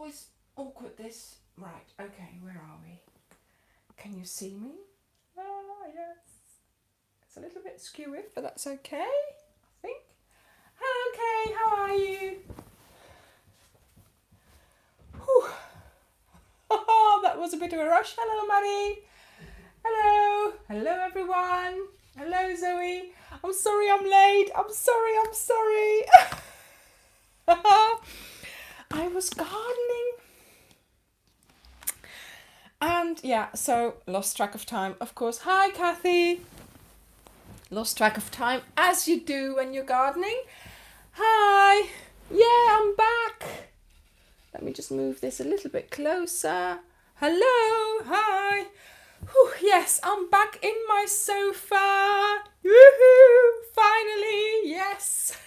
always awkward this. Right, okay, where are we? Can you see me? Ah, yes. It's a little bit skewy, but that's okay, I think. Hello, Kay, how are you? Whew. Oh, that was a bit of a rush. Hello, Maddie. Hello. Hello, everyone. Hello, Zoe. I'm sorry I'm late. I'm sorry. I was gardening. And yeah, so lost track of time, of course. Hi, Kathy. Lost track of time, as you do when you're gardening. Hi. Yeah, I'm back. Let me just move this a little bit closer. Hello. Hi. Whew, yes, I'm back in my sofa. Woohoo! Finally, yes.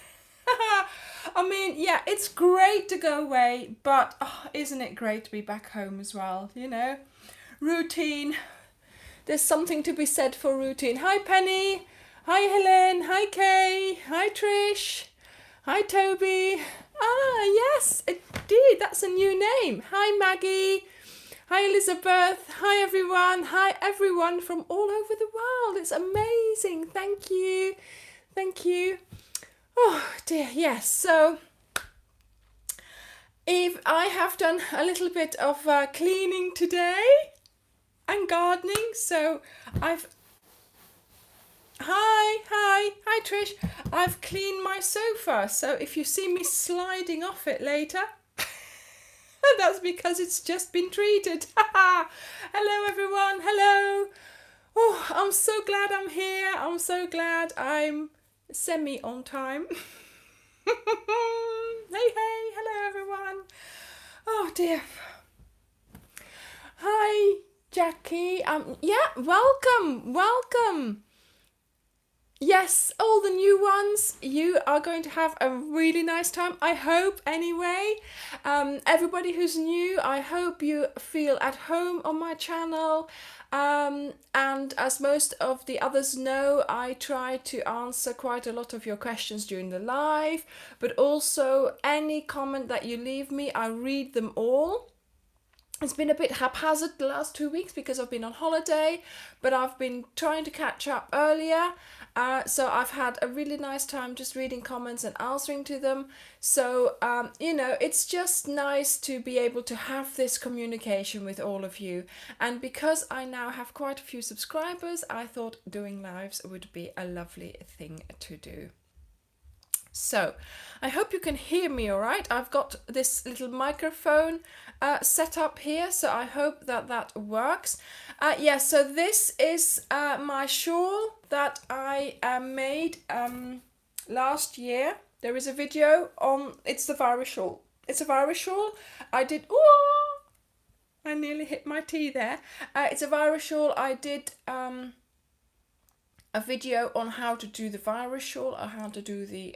I mean, yeah, it's great to go away, but isn't it great to be back home as well, you know? Routine. There's something to be said for routine. Hi, Penny. Hi, Helen. Hi, Kay. Hi, Trish. Hi, Toby. Ah, yes, indeed, that's a new name. Hi, Maggie. Hi, Elizabeth. Hi, everyone. Hi, everyone from all over the world. It's amazing. Thank you. Thank you. Oh, dear. Yes. So, I have done a little bit of cleaning today and gardening. So, Hi, Trish. I've cleaned my sofa. So, if you see me sliding off it later, that's because it's just been treated. Hello, everyone. Hello. Oh, I'm so glad I'm here. I'm so glad I'm semi on time. Hey. Hello, everyone. Oh, dear. Hi, Jackie. Yeah, welcome. Yes, all the new ones, you are going to have a really nice time, I hope, anyway. Everybody who's new, I hope you feel at home on my channel. And as most of the others know, I try to answer quite a lot of your questions during the live, but also any comment that you leave me, I read them all. It's been a bit haphazard the last 2 weeks because I've been on holiday, but I've been trying to catch up earlier. So I've had a really nice time just reading comments and answering to them. So, you know, it's just nice to be able to have this communication with all of you. And because I now have quite a few subscribers, I thought doing lives would be a lovely thing to do. So, I hope you can hear me all right. I've got this little microphone set up here, so I hope that works. So this is my shawl that I made last year. There is a video on, it's the virus shawl. It's a virus shawl. I nearly hit my tea there. It's a virus shawl. I did a video on how to do the virus shawl, or how to do the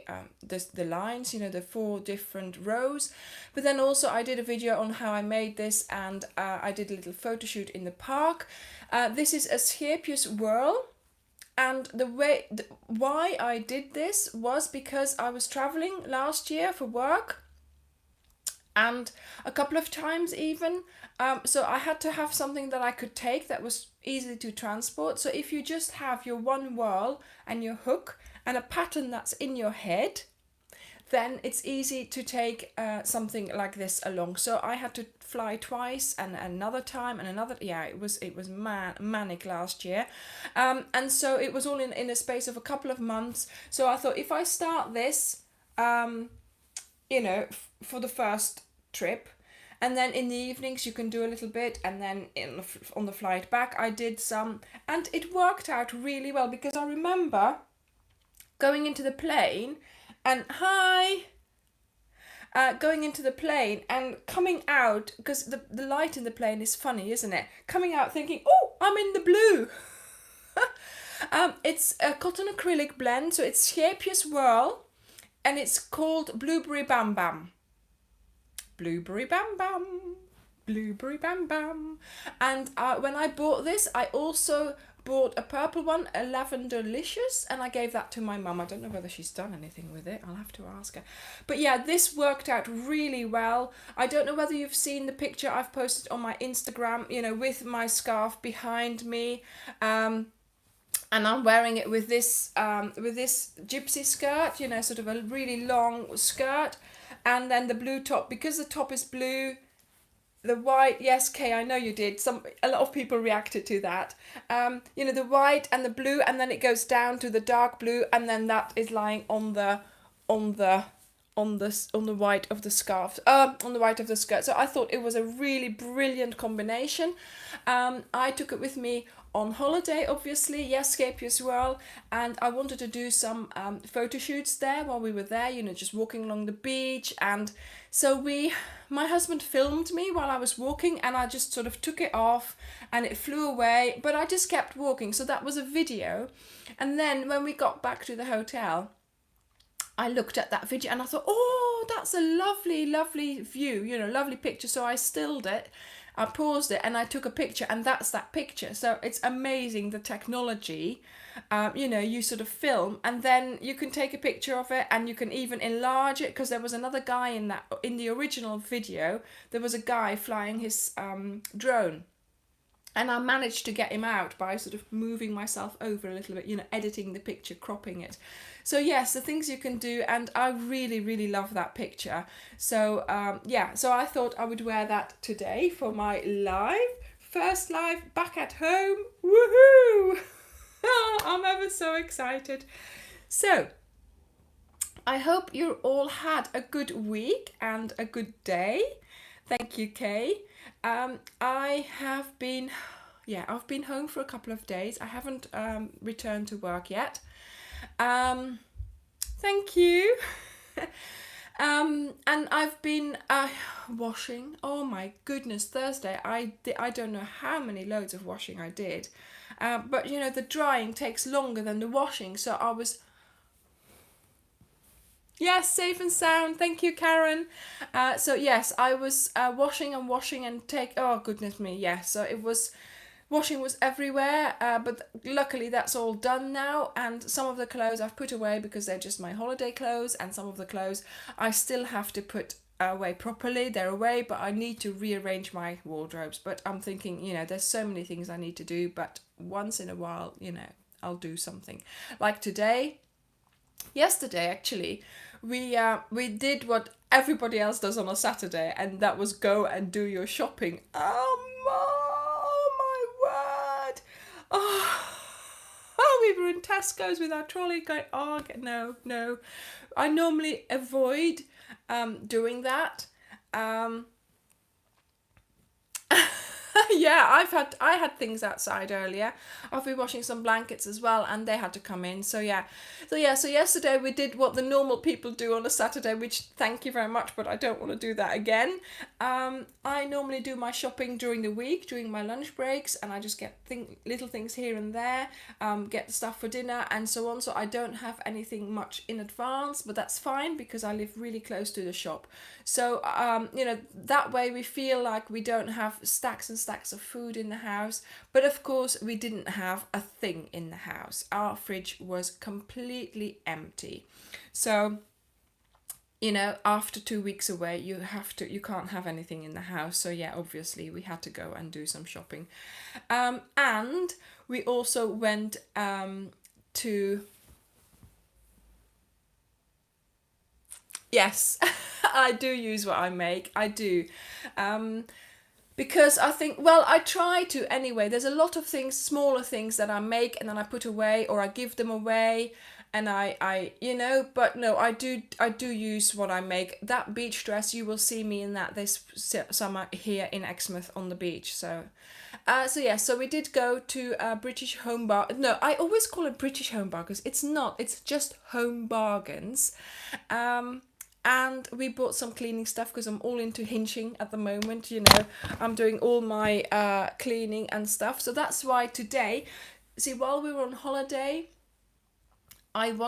lines, you know, the 4 different rows. But then also I did a video on how I made this, and I did a little photo shoot in the park. This is a Scherpjes whirl, and why I did this was because I was traveling last year for work, and a couple of times even. So I had to have something that I could take that was easy to transport. So if you just have your one whirl and your hook and a pattern that's in your head, then it's easy to take something like this along. So I had to fly twice, and another time, and another. Yeah, it was manic last year, and so it was all in a space of a couple of months. So I thought, if I start this, you know, for the first trip, and then in the evenings you can do a little bit, and then on the flight back I did some, and it worked out really well, because I remember going into the plane and going into the plane and coming out, because the light in the plane is funny, isn't it? Coming out thinking, oh, I'm in the blue. It's a cotton acrylic blend, so it's Scherpjes whirl, and it's called Blueberry Bam Bam. Blueberry Bam Bam. Blueberry Bam Bam. And when I bought this, I also bought a purple one, a Lavenderlicious, and I gave that to my mum. I don't know whether she's done anything with it. I'll have to ask her. But yeah, this worked out really well. I don't know whether you've seen the picture I've posted on my Instagram, you know, with my scarf behind me. And I'm wearing it with this gypsy skirt, you know, sort of a really long skirt, and then the blue top, because the top is blue. The white, yes, Kay, I know you did. A lot of people reacted to that. You know, the white and the blue, and then it goes down to the dark blue, and then that is lying on the white of the scarf, on the white of the skirt. So I thought it was a really brilliant combination. I took it with me on holiday, obviously, yes, Scape as well, and I wanted to do some photo shoots there while we were there, you know, just walking along the beach. And so my husband filmed me while I was walking, and I just sort of took it off and it flew away, but I just kept walking. So that was a video. And then when we got back to the hotel, I looked at that video and I thought, oh, that's a lovely, lovely view, you know, lovely picture. So I stilled it, I paused it, and I took a picture, and that's that picture. So it's amazing, the technology. You know, you sort of film, and then you can take a picture of it, and you can even enlarge it, because there was another guy in the original video. There was a guy flying his drone. And I managed to get him out by sort of moving myself over a little bit, you know, editing the picture, cropping it. So yes, the things you can do, and I really, really love that picture. So yeah, so I thought I would wear that today for my first live back at home. Woohoo! I'm ever so excited. So I hope you all had a good week and a good day. Thank you, Kay. I've been home for a couple of days. I haven't returned to work yet. Thank you. And I've been washing. Oh my goodness, Thursday I don't know how many loads of washing I did. But you know, the drying takes longer than the washing, so I was... Yes, safe and sound. Thank you, Karen. So yes, I was washing and oh goodness me, yes. So it was, washing was everywhere, but luckily that's all done now. And some of the clothes I've put away because they're just my holiday clothes, and some of the clothes I still have to put away properly. They're away, but I need to rearrange my wardrobes. But I'm thinking, you know, there's so many things I need to do, but once in a while, you know, I'll do something. Like yesterday actually, we did what everybody else does on a Saturday, and that was go and do your shopping. Oh my word! Oh, we were in Tesco's with our trolley going, oh no. I normally avoid doing that. Yeah, I had things outside earlier. I've been washing some blankets as well, and they had to come in. So yesterday we did what the normal people do on a Saturday, which thank you very much, but I don't want to do that again. I normally do my shopping during the week, during my lunch breaks, and I just get little things here and there, get stuff for dinner and so on. So I don't have anything much in advance, but that's fine because I live really close to the shop. So you know, that way we feel like we don't have stacks and stacks of food in the house. But of course we didn't have a thing in the house. Our fridge was completely empty. So, you know, after 2 weeks away, you can't have anything in the house. So yeah, obviously we had to go and do some shopping. And we also went to... Yes, I do use what I make. I do. Because I think, well, I try to anyway. There's a lot of things, smaller things that I make and then I put away, or I give them away, and I you know, but no, I do use what I make. That beach dress, you will see me in that this summer here in Exmouth on the beach. So so we did go to British Home Bar. No, I always call it British Home Bargains. It's not. It's just Home Bargains. And we bought some cleaning stuff because I'm all into hinging at the moment, you know. I'm doing all my cleaning and stuff. So that's why today, see, while we were on holiday, I've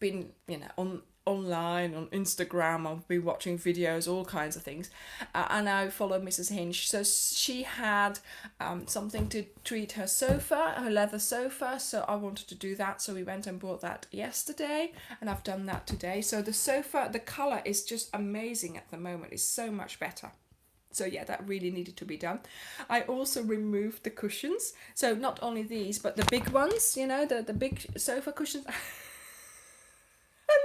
been, you know, online on Instagram. I've been watching videos, all kinds of things, and I follow Mrs. Hinch. So she had something to treat her sofa, her leather sofa. So I wanted to do that. So we went and bought that yesterday, and I've done that today. So the sofa, the colour is just amazing at the moment. It's so much better. So yeah, that really needed to be done. I also removed the cushions. So not only these, but the big ones, you know, the big sofa cushions. And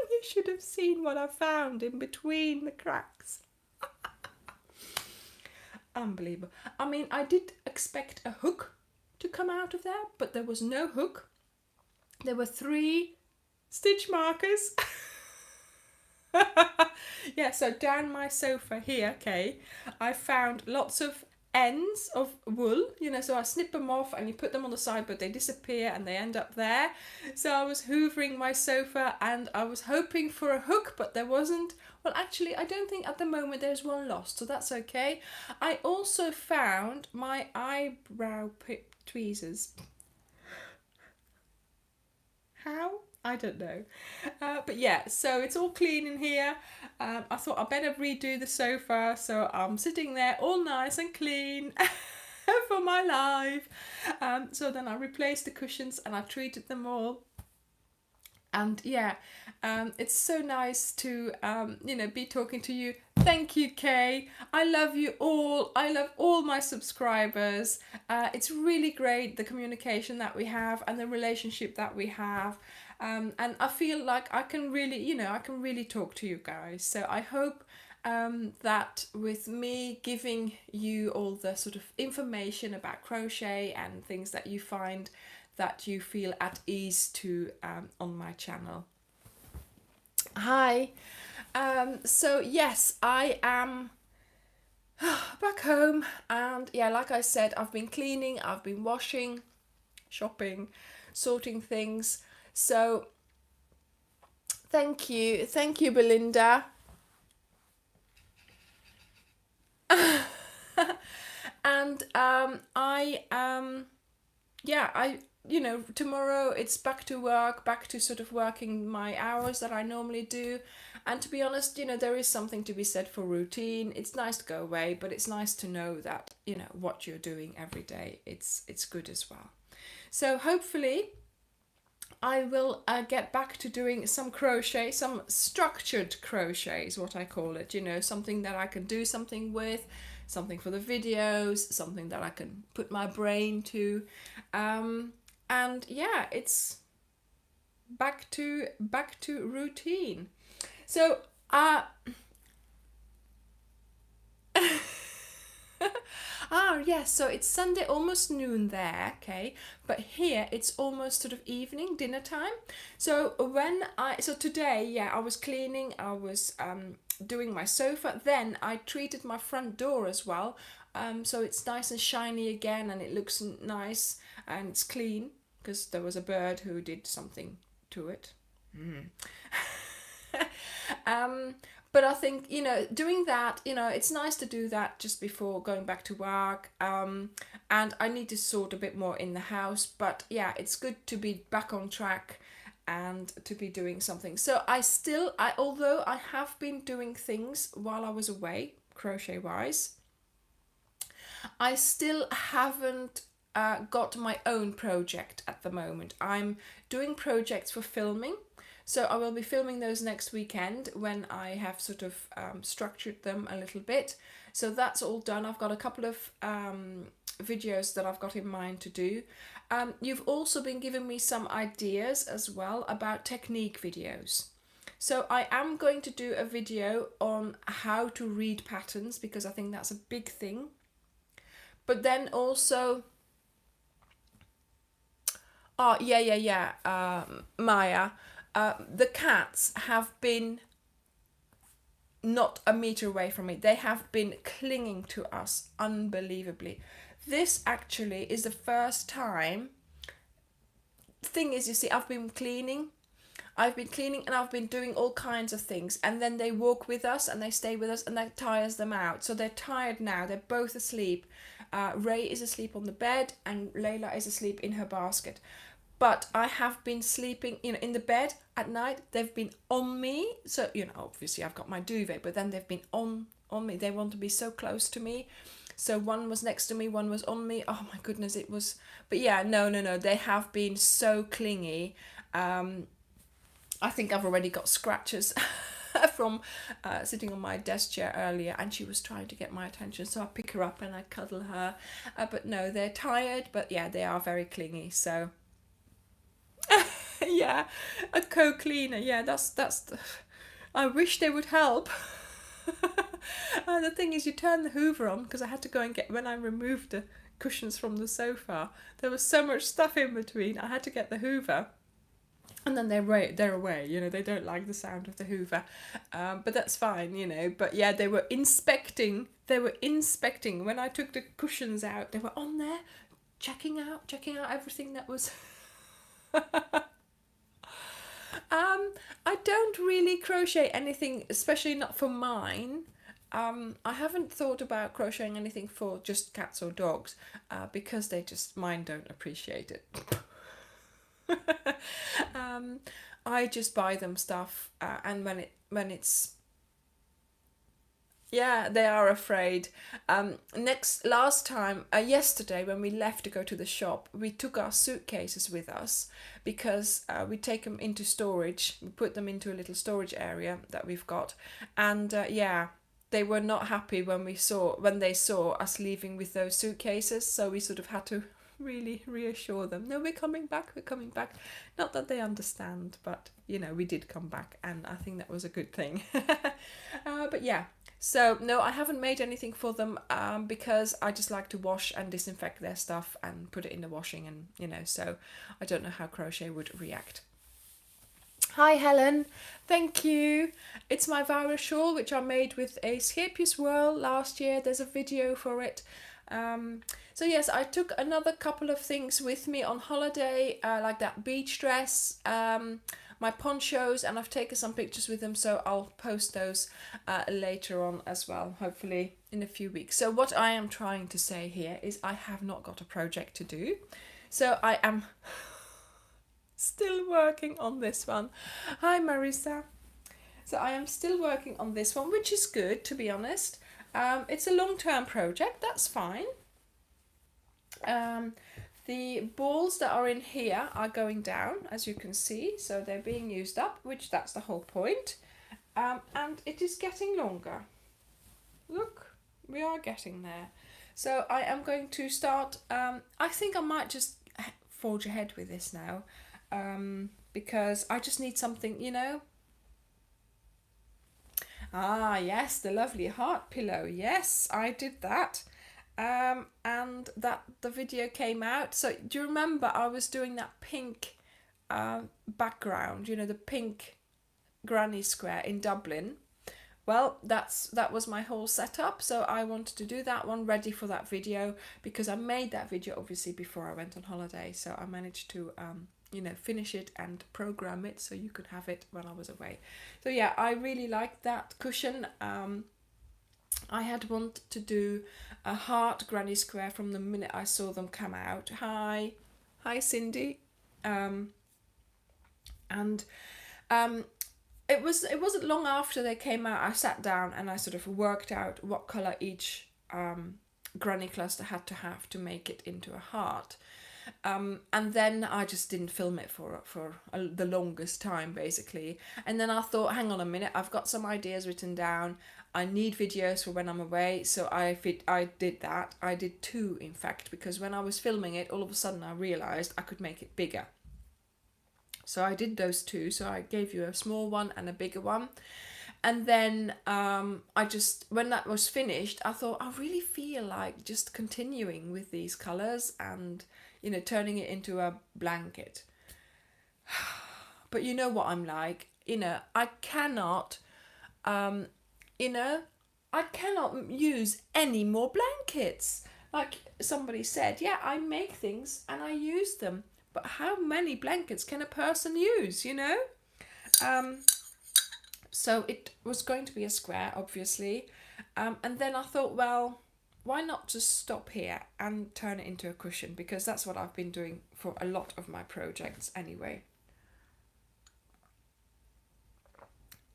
you should have seen what I found in between the cracks. Unbelievable. I mean, I did expect a hook to come out of there, but there was no hook. There were 3 stitch markers. Yeah, so down my sofa here, okay, I found lots of ends of wool, you know, so I snip them off and you put them on the side, but they disappear and they end up there. So I was hoovering my sofa and I was hoping for a hook, but there wasn't. Well, actually, I don't think at the moment there's one lost, so that's okay. I also found my eyebrow tweezers. How? I don't know. But yeah, so it's all clean in here. I thought I better redo the sofa, so I'm sitting there all nice and clean for my life. So then I replaced the cushions and I treated them all. And yeah, it's so nice to, you know, be talking to you. Thank you, Kay. I love you all. I love all my subscribers. It's really great, the communication that we have and the relationship that we have. And I feel like I can really, you know, I can really talk to you guys. So I hope that with me giving you all the sort of information about crochet and things that you find that you feel at ease to on my channel. Hi. So yes, I am back home, and yeah, like I said, I've been cleaning, I've been washing, shopping, sorting things. So thank you, Belinda. And you know, tomorrow it's back to work, back to sort of working my hours that I normally do. And to be honest, you know, there is something to be said for routine. It's nice to go away, but it's nice to know that, you know, what you're doing every day, it's good as well. So hopefully I will get back to doing some crochet, some structured crochet is what I call it, you know, something that I can do something with, something for the videos, something that I can put my brain to. And yeah, it's back to routine. So yes, so it's Sunday, almost noon there, okay, but here it's almost sort of evening, dinner time. So today, yeah, I was cleaning, I was doing my sofa, then I treated my front door as well, so it's nice and shiny again, and it looks nice and it's clean, because there was a bird who did something to it. But I think, you know, doing that, you know, it's nice to do that just before going back to work. And I need to sort a bit more in the house. But yeah, it's good to be back on track and to be doing something. So although I have been doing things while I was away, crochet wise, I still haven't got my own project at the moment. I'm doing projects for filming. So I will be filming those next weekend when I have sort of structured them a little bit. So that's all done. I've got a couple of videos that I've got in mind to do. You've also been giving me some ideas as well about technique videos. So I am going to do a video on how to read patterns, because I think that's a big thing. But then also, Maya, the cats have been not a meter away from me. They have been clinging to us unbelievably. This actually is the first time. Thing is, you see, I've been cleaning and I've been doing all kinds of things, and then they walk with us and they stay with us, and that tires them out. So they're tired now. They're both asleep. Ray is asleep on the bed and Layla is asleep in her basket. but I have been sleeping, you know, in the bed at night. They've been on me. So, you know, obviously I've got my duvet, but then they've been on me. They want to be so close to me. So one was next to me, one was on me. Oh my goodness, it was, but yeah, no, they have been so clingy. I think I've already got scratches from sitting on my desk chair earlier, and she was trying to get my attention, so I pick her up and I cuddle her. But no, they're tired, but yeah, they are very clingy. So yeah, a co-cleaner. Yeah, that's. I wish they would help. The thing is, you turn the Hoover on, because I had to go and get, when I removed the cushions from the sofa, there was so much stuff in between. I had to get the Hoover. And then they're away, you know, they don't like the sound of the Hoover. But that's fine, you know. But yeah, they were inspecting. When I took the cushions out, they were on there, checking out everything that was... I don't really crochet anything, especially not for mine. I haven't thought about crocheting anything for just cats or dogs, because mine don't appreciate it. I just buy them stuff, and when it's yeah, they are afraid. Last time, yesterday, when we left to go to the shop, we took our suitcases with us, because we take them into storage. We put them into a little storage area that we've got, and yeah, they were not happy when they saw us leaving with those suitcases. So we sort of had to really reassure them, no, we're coming back. Not that they understand, but you know, we did come back, and I think that was a good thing. But yeah, so no, I haven't made anything for them, because I just like to wash and disinfect their stuff and put it in the washing, and you know, so I don't know how Crochet would react. Hi Helen, thank you. It's my viral shawl, which I made with a Scape Swirl last year. There's a video for it. So yes, I took another couple of things with me on holiday, like that beach dress, my ponchos, and I've taken some pictures with them, so I'll post those later on as well, hopefully in a few weeks. So what I am trying to say here is I have not got a project to do, so I am still working on this one. Hi Marissa. So I am still working on this one, which is good, to be honest. It's a long-term project, that's fine. The balls that are in here are going down, as you can see, so they're being used up, which that's the whole point. And it is getting longer. Look, we are getting there. So I am going to start, I think I might just forge ahead with this now, because I just need something, you know. Ah, yes, the lovely heart pillow. Yes, I did that. And that the video came out. So do you remember I was doing that pink background, you know, the pink granny square in Dublin? Well, that was my whole setup, so I wanted to do that one ready for that video, because I made that video obviously before I went on holiday, so I managed to you know, finish it and program it so you could have it when I was away. So yeah, I really liked that cushion. I had wanted to do a heart granny square from the minute I saw them come out. Hi Cindy. It wasn't long after they came out, I sat down and I sort of worked out what colour each granny cluster had to have to make it into a heart. And then I just didn't film it for the longest time, basically. And then I thought, hang on a minute, I've got some ideas written down. I need videos for when I'm away, so I did that. I did two, in fact, because when I was filming it, all of a sudden I realised I could make it bigger. So I did those two. So I gave you a small one and a bigger one. And then when that was finished, I thought, I really feel like just continuing with these colours and, you know, turning it into a blanket. But you know what I'm like, you know, I cannot use any more blankets. Like somebody said, yeah, I make things and I use them, but how many blankets can a person use, you know? So it was going to be a square, obviously. And then I thought, well, why not just stop here and turn it into a cushion, because that's what I've been doing for a lot of my projects anyway.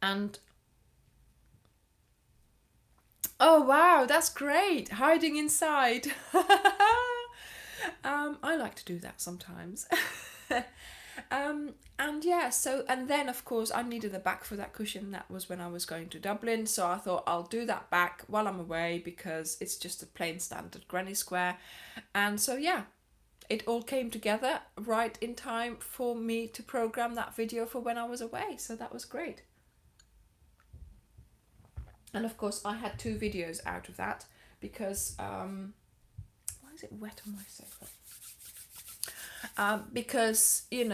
And oh wow, that's great, hiding inside. I like to do that sometimes. And yeah, so, and then of course I needed the back for that cushion. That was when I was going to Dublin, so I thought I'll do that back while I'm away, because it's just a plain standard granny square. And so yeah, it all came together right in time for me to program that video for when I was away, so that was great. And of course I had 2 videos out of that, because why is it wet on my sofa? Because I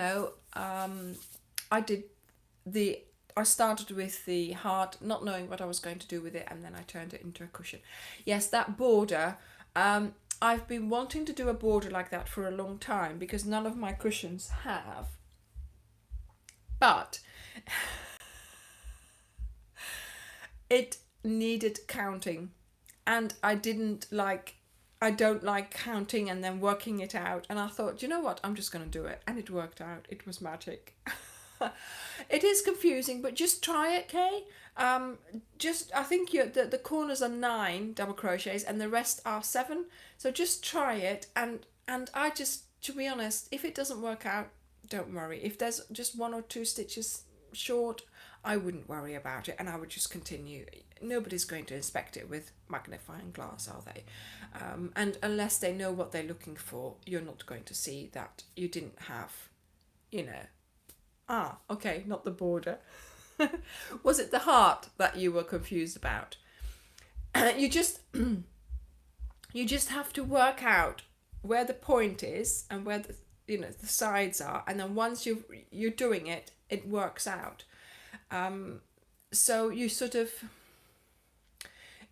started with the heart, not knowing what I was going to do with it, and then I turned it into a cushion. Yes, that border, I've been wanting to do a border like that for a long time, because none of my cushions have. But it needed counting, and I don't like counting and then working it out. And I thought, you know what, I'm just going to do it. And it worked out. It was magic. It is confusing, but just try it, Kay. I think the corners are 9 double crochets and the rest are 7. So just try it. And I just, to be honest, if it doesn't work out, don't worry. If there's just 1 or 2 stitches short, I wouldn't worry about it, and I would just continue. Nobody's going to inspect it with magnifying glass, are they? And unless they know what they're looking for, you're not going to see that you didn't have, okay, not the border. Was it the heart that you were confused about? You just have to work out where the point is and where the sides are, and then once you're doing it, it works out. So you sort of,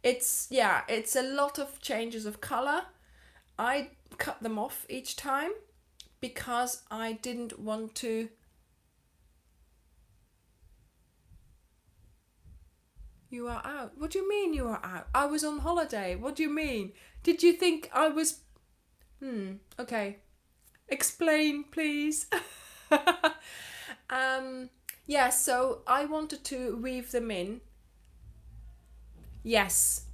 it's a lot of changes of color. I cut them off each time because I didn't want to. You are out. What do you mean you are out? I was on holiday. What do you mean? Did you think I was? Okay. Explain, please. Yeah, so I wanted to weave them in. Yes.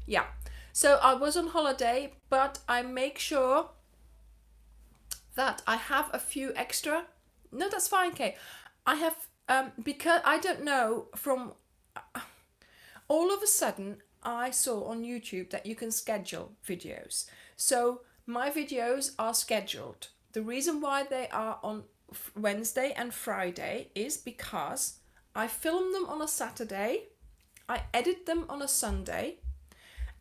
Yeah. So I was on holiday, but I make sure that I have a few extra. No, that's fine, Kay. I have, because I don't know, from all of a sudden I saw on YouTube that you can schedule videos. So my videos are scheduled. The reason why they are on Wednesday and Friday is because I film them on a Saturday, I edit them on a Sunday,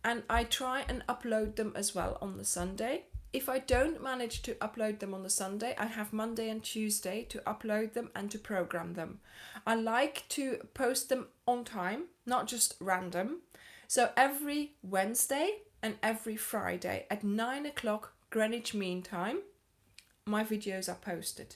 and I try and upload them as well on the Sunday. If I don't manage to upload them on the Sunday, I have Monday and Tuesday to upload them and to program them. I like to post them on time, not just random. So every Wednesday and every Friday at 9 o'clock Greenwich Mean Time, my videos are posted.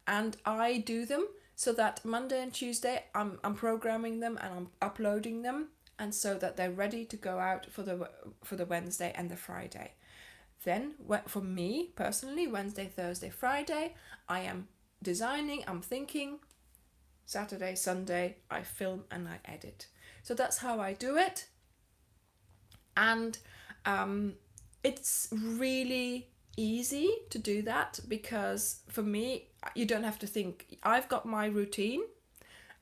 And I do them so that Monday and Tuesday I'm programming them and I'm uploading them, and so that they're ready to go out for the Wednesday and the Friday. Then for me personally, Wednesday, Thursday, Friday, I am designing, I'm thinking. Saturday, Sunday, I film and I edit. So that's how I do it. And it's really easy to do that, because for me, you don't have to think. I've got my routine,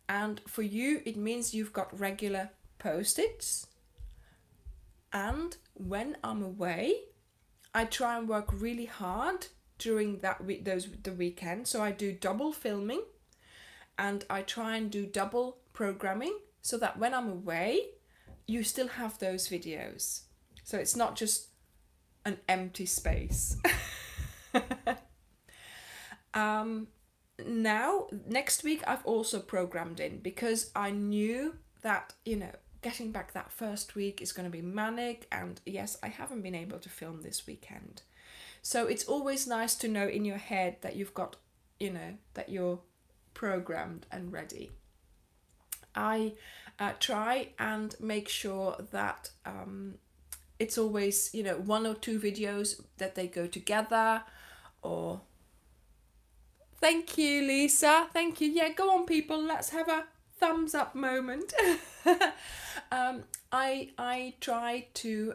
and for you it means you've got regular post-its. And when I'm away, I try and work really hard during the weekend. So I do double filming and I try and do double programming, so that when I'm away, you still have those videos. So it's not just an empty space. Now, next week I've also programmed in, because I knew that, getting back that first week is going to be manic, and yes, I haven't been able to film this weekend. So it's always nice to know in your head that you've got, that you're programmed and ready. I try and make sure that it's always, you know, 1 or 2 videos that they go together, or thank you, Lisa. Thank you. Yeah, go on, people. Let's have a thumbs up moment. I try to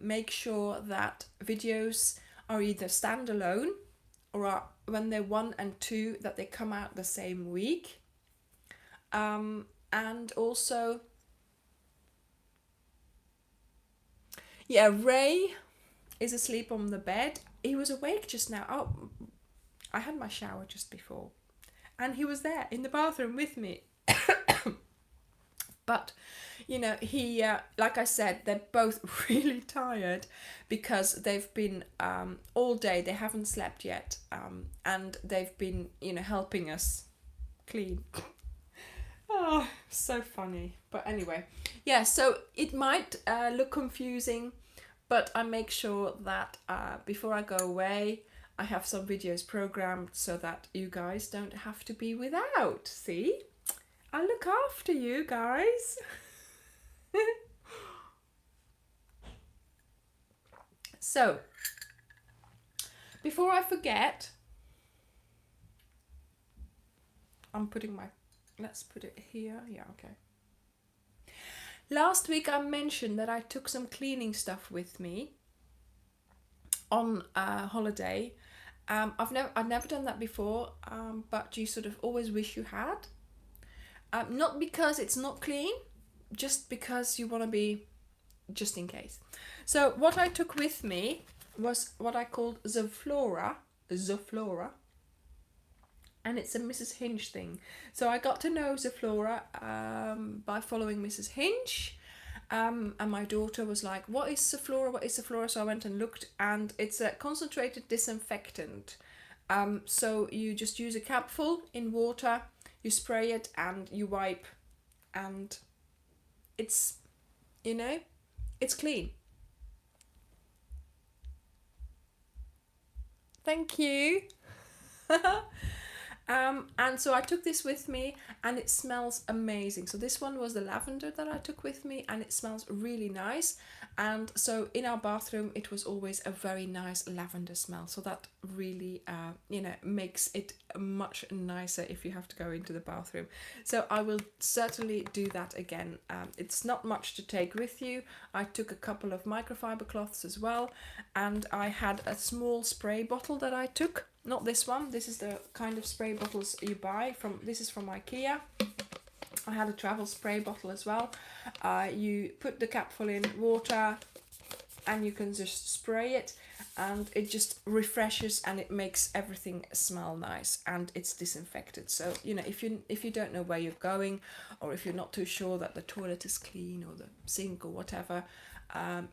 make sure that videos are either standalone or are, when they're 1 and 2, that they come out the same week. And also, yeah, Ray is asleep on the bed. He was awake just now. Oh, I had my shower just before, and he was there in the bathroom with me. But, you know, he, like I said, they're both really tired because they've been all day, they haven't slept yet, and they've been, you know, helping us clean. Oh, so funny. But anyway, yeah, so it might look confusing, but I make sure that before I go away, I have some videos programmed so that you guys don't have to be without. See? I look after you guys. So, before I forget, I'm putting my, let's put it here. Yeah, okay. Last week I mentioned that I took some cleaning stuff with me on holiday. I've never done that before, but you sort of always wish you had. Not because it's not clean, just because you want to be, just in case. So what I took with me was what I called Zoflora, and it's a Mrs. Hinge thing. So I got to know Zoflora by following Mrs. Hinge, and my daughter was like, what is Zoflora, what is Zoflora? So I went and looked, and it's a concentrated disinfectant. So you just use a capful in water, you spray it and you wipe, and it's, you know, it's clean. Thank you. And so I took this with me, and it smells amazing. So this one was the lavender that I took with me, and it smells really nice. And so in our bathroom, it was always a very nice lavender smell. So that really, you know, makes it much nicer if you have to go into the bathroom. So I will certainly do that again. It's not much to take with you. I took a couple of microfiber cloths as well, and I had a small spray bottle that I took. Not this one. This is the kind of spray bottles you buy from. This is from IKEA. I had a travel spray bottle as well. You put the capful in water, and you can just spray it, and it just refreshes, and it makes everything smell nice, and it's disinfected. So, you know, if you don't know where you're going, or if you're not too sure that the toilet is clean or the sink or whatever,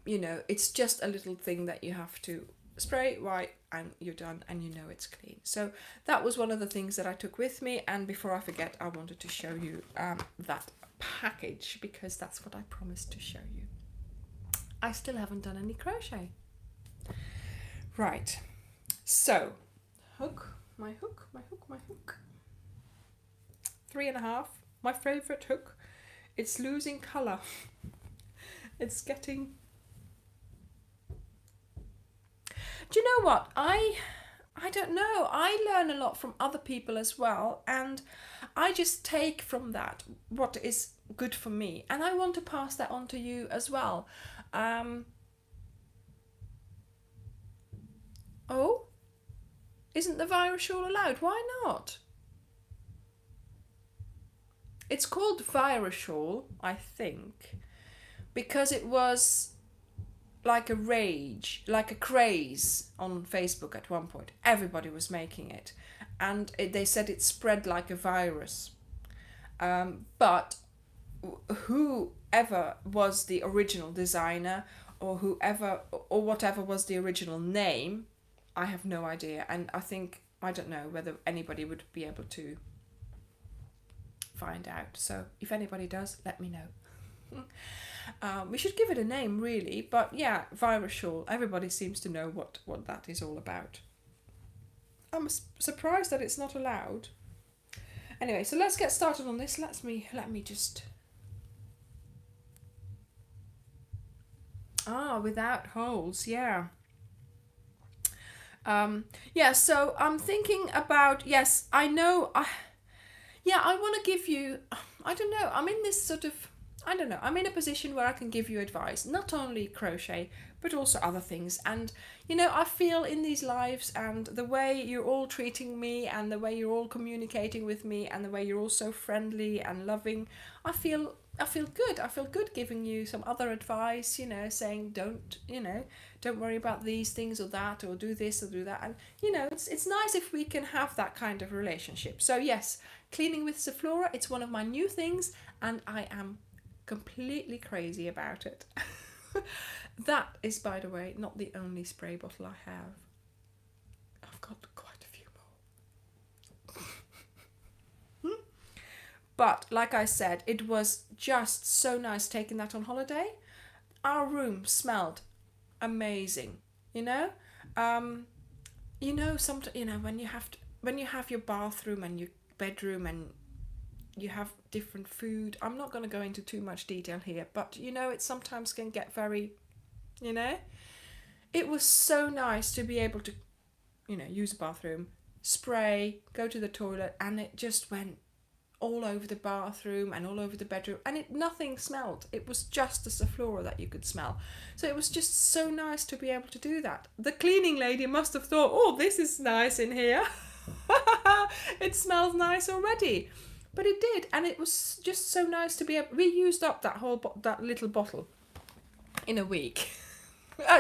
you know, it's just a little thing that you have to spray, wipe, and you're done, and you know it's clean. So that was one of the things that I took with me, and before I forget, I wanted to show you that package, because that's what I promised to show you. I still haven't done any crochet. Right, so my hook, 3.5, my favorite hook. It's losing color. It's getting, do you know what? I don't know. I learn a lot from other people as well, and I just take from that what is good for me, and I want to pass that on to you as well. Oh, isn't the virus shawl allowed? Why not? It's called virus shawl, I think, because it was like a rage, like a craze on Facebook at one point. Everybody was making it, and they said it spread like a virus. But whoever was the original designer, or whoever or whatever was the original name, I have no idea. And I don't know whether anybody would be able to find out. So if anybody does, let me know. We should give it a name, really, but yeah, virus shawl. Everybody seems to know what that is all about. I'm surprised that it's not allowed. Anyway, so let's get started on this. Let me just. Ah, without holes, yeah. Yeah, so I'm thinking about, yes, I know, yeah, I want to give you, I don't know, I'm in this sort of, I don't know, I'm in a position where I can give you advice, not only crochet, but also other things. And, you know, I feel in these lives and the way you're all treating me and the way you're all communicating with me and the way you're all so friendly and loving, I feel good. I feel good giving you some other advice, you know, saying don't, you know, don't worry about these things or that, or do this or do that. And, you know, it's nice if we can have that kind of relationship. So yes, cleaning with Sephora, it's one of my new things and I am completely crazy about it. That is, by the way, not the only spray bottle I have. I've got quite a few more. But like I said, it was just so nice taking that on holiday. Our room smelled amazing, you know. You know, sometimes, you know, when you have your bathroom and your bedroom and you have different food. I'm not going to go into too much detail here, but you know, it sometimes can get very, you know. It was so nice to be able to, you know, use a bathroom, spray, go to the toilet, and it just went all over the bathroom and all over the bedroom, and nothing smelled. It was just the Sephora that you could smell. So it was just so nice to be able to do that. The cleaning lady must have thought, oh, this is nice in here. It smells nice already. But it did, and it was just so nice to be able. We used up that whole that little bottle in a week.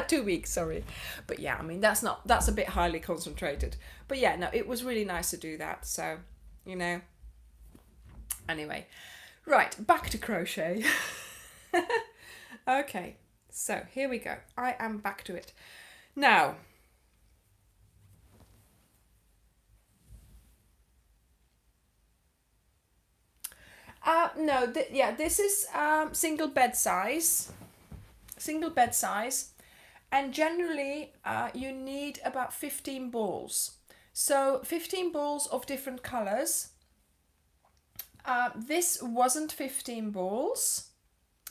2 weeks, sorry. But yeah, I mean, that's a bit highly concentrated. But yeah, no, it was really nice to do that. So, you know. Anyway, right, back to crochet. Okay, so here we go. I am back to it. Now, no, yeah, this is single bed size. Single bed size. And generally, you need about 15 balls. So 15 balls of different colours. This wasn't 15 balls.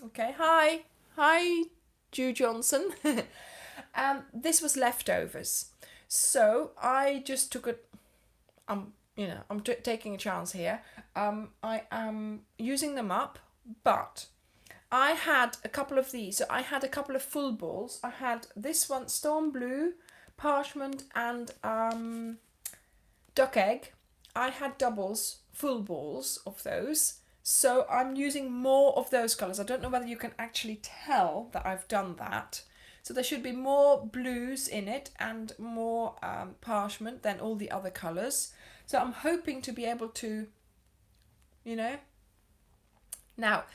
Okay, hi, Jew Johnson. This was leftovers. So I just took it. You know, I'm taking a chance here. I am using them up, but I had a couple of these. So I had a couple of full balls. I had this one, Storm Blue, Parchment, and Duck Egg. I had doubles, full balls of those. So I'm using more of those colours. I don't know whether you can actually tell that I've done that. So there should be more blues in it and more parchment than all the other colours. So I'm hoping to be able to, you know. Now,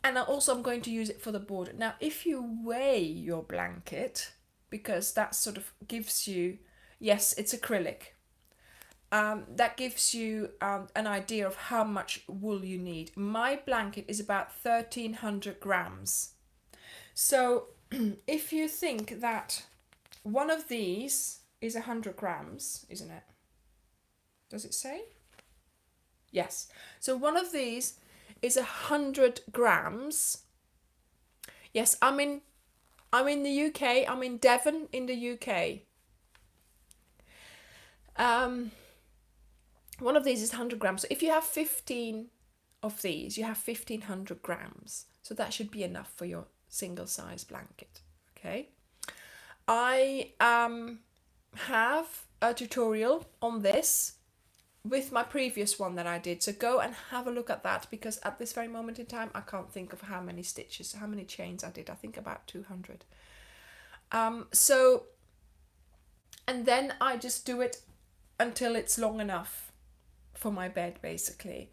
and also I'm going to use it for the border. Now, if you weigh your blanket, because that sort of gives you, yes, it's acrylic. That gives you an idea of how much wool you need. My blanket is about 1,300 grams. So if you think that one of these is 100 grams, isn't it? Does it say? Yes. So one of these is 100 grams. Yes, I'm in the UK. I'm in Devon in the UK. One of these is 100 grams. So if you have 15 of these, you have 1,500 grams. So that should be enough for your single size blanket. Okay. I have a tutorial on this with my previous one that I did. So go and have a look at that, because at this very moment in time, I can't think of how many stitches, how many chains I did. I think about 200. So, and then I just do it until it's long enough for my bed, basically.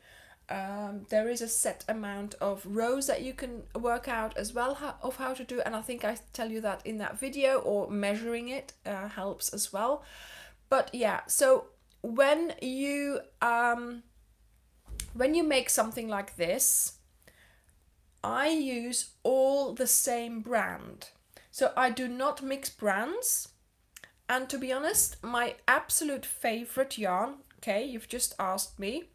There is a set amount of rows that you can work out as well of how to do, and I think I tell you that in that video, or measuring it helps as well. But yeah, so when you make something like this, I use all the same brand. So I do not mix brands. And to be honest, my absolute favorite yarn, okay, you've just asked me,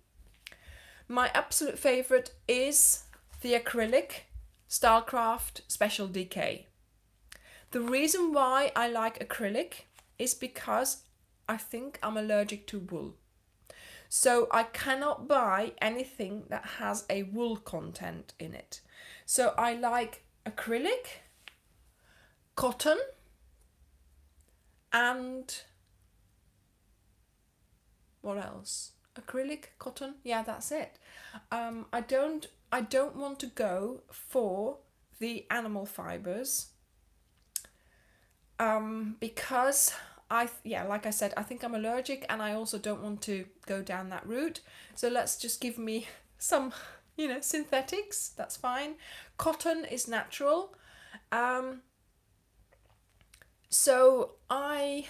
my absolute favorite is the acrylic Stylecraft Special DK. The reason why I like acrylic is because I think I'm allergic to wool. So I cannot buy anything that has a wool content in it. So I like acrylic, cotton, and what else? Acrylic, cotton, yeah, that's it. I don't want to go for the animal fibers because like I said, I think I'm allergic, and I also don't want to go down that route. So let's just give me some, synthetics. That's fine. Cotton is natural. So I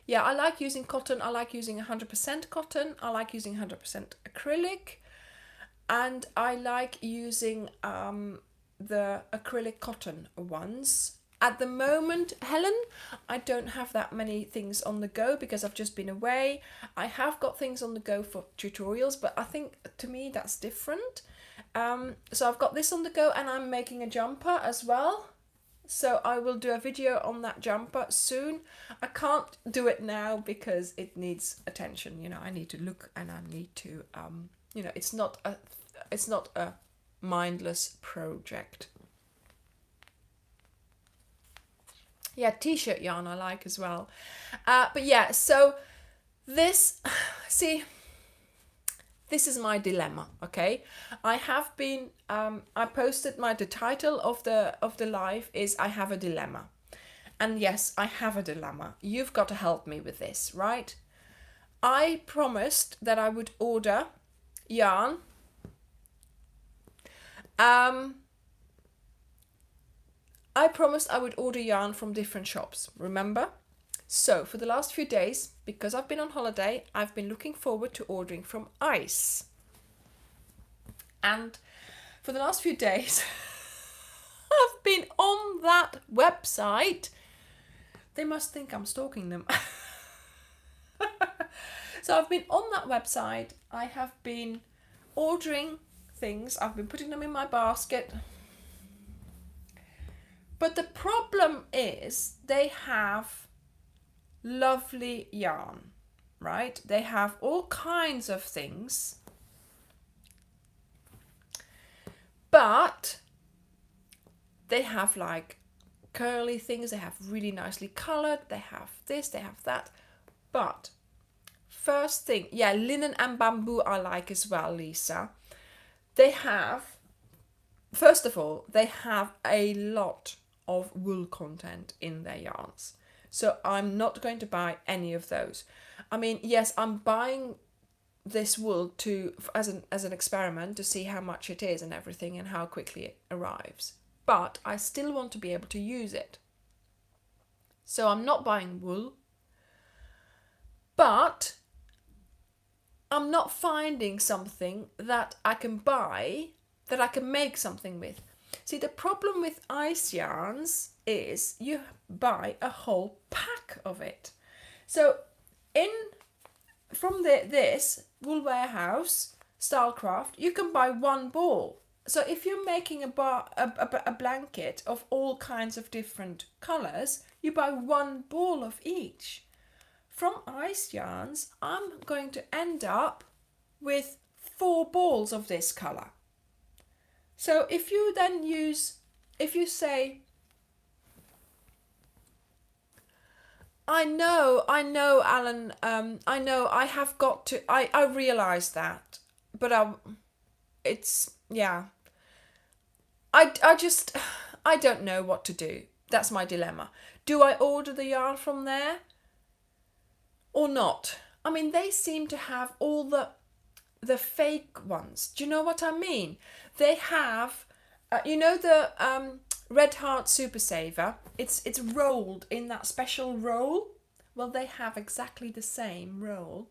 like using cotton. I like using 100% cotton. I like using 100% acrylic, and I like using the acrylic cotton ones. At the moment, Helen, I don't have that many things on the go because I've just been away. I have got things on the go for tutorials, but I think to me that's different. So I've got this on the go, and I'm making a jumper as well. So I will do a video on that jumper soon. I can't do it now because it needs attention. I need to look, and I need to, it's not a mindless project. Yeah, t-shirt yarn I like as well. But yeah, so this is my dilemma, okay? I have been, I posted the title of the live is I have a dilemma. And yes, I have a dilemma. You've got to help me with this, right? I promised that I would order yarn. I promised I would order yarn from different shops, remember? So for the last few days, because I've been on holiday, I've been looking forward to ordering from Ice. And for the last few days, I've been on that website. They must think I'm stalking them. So I've been on that website. I have been ordering things. I've been putting them in my basket. But the problem is they have lovely yarn, right? They have all kinds of things. But they have like curly things. They have really nicely colored. They have this, they have that. But first thing, yeah, linen and bamboo I like as well, Lisa. They have, first of all, they have a lot of wool content in their yarns. So I'm not going to buy any of those. I mean, yes, I'm buying this wool as an experiment to see how much it is and everything and how quickly it arrives. But I still want to be able to use it. So I'm not buying wool. But I'm not finding something that I can buy that I can make something with. See, the problem with Ice yarns is you buy a whole pack of it. So from this Wool Warehouse Stylecraft, you can buy one ball. So if you're making a blanket of all kinds of different colours, you buy one ball of each. From Ice yarns, I'm going to end up with 4 balls of this colour. So if you say, I know, Alan, I know I have got to, I realise that, but I don't know what to do. That's my dilemma. Do I order the yarn from there or not? I mean, they seem to have all the fake ones. Do you know what I mean? They have, the Red Heart Super Saver. It's rolled in that special roll. Well, they have exactly the same roll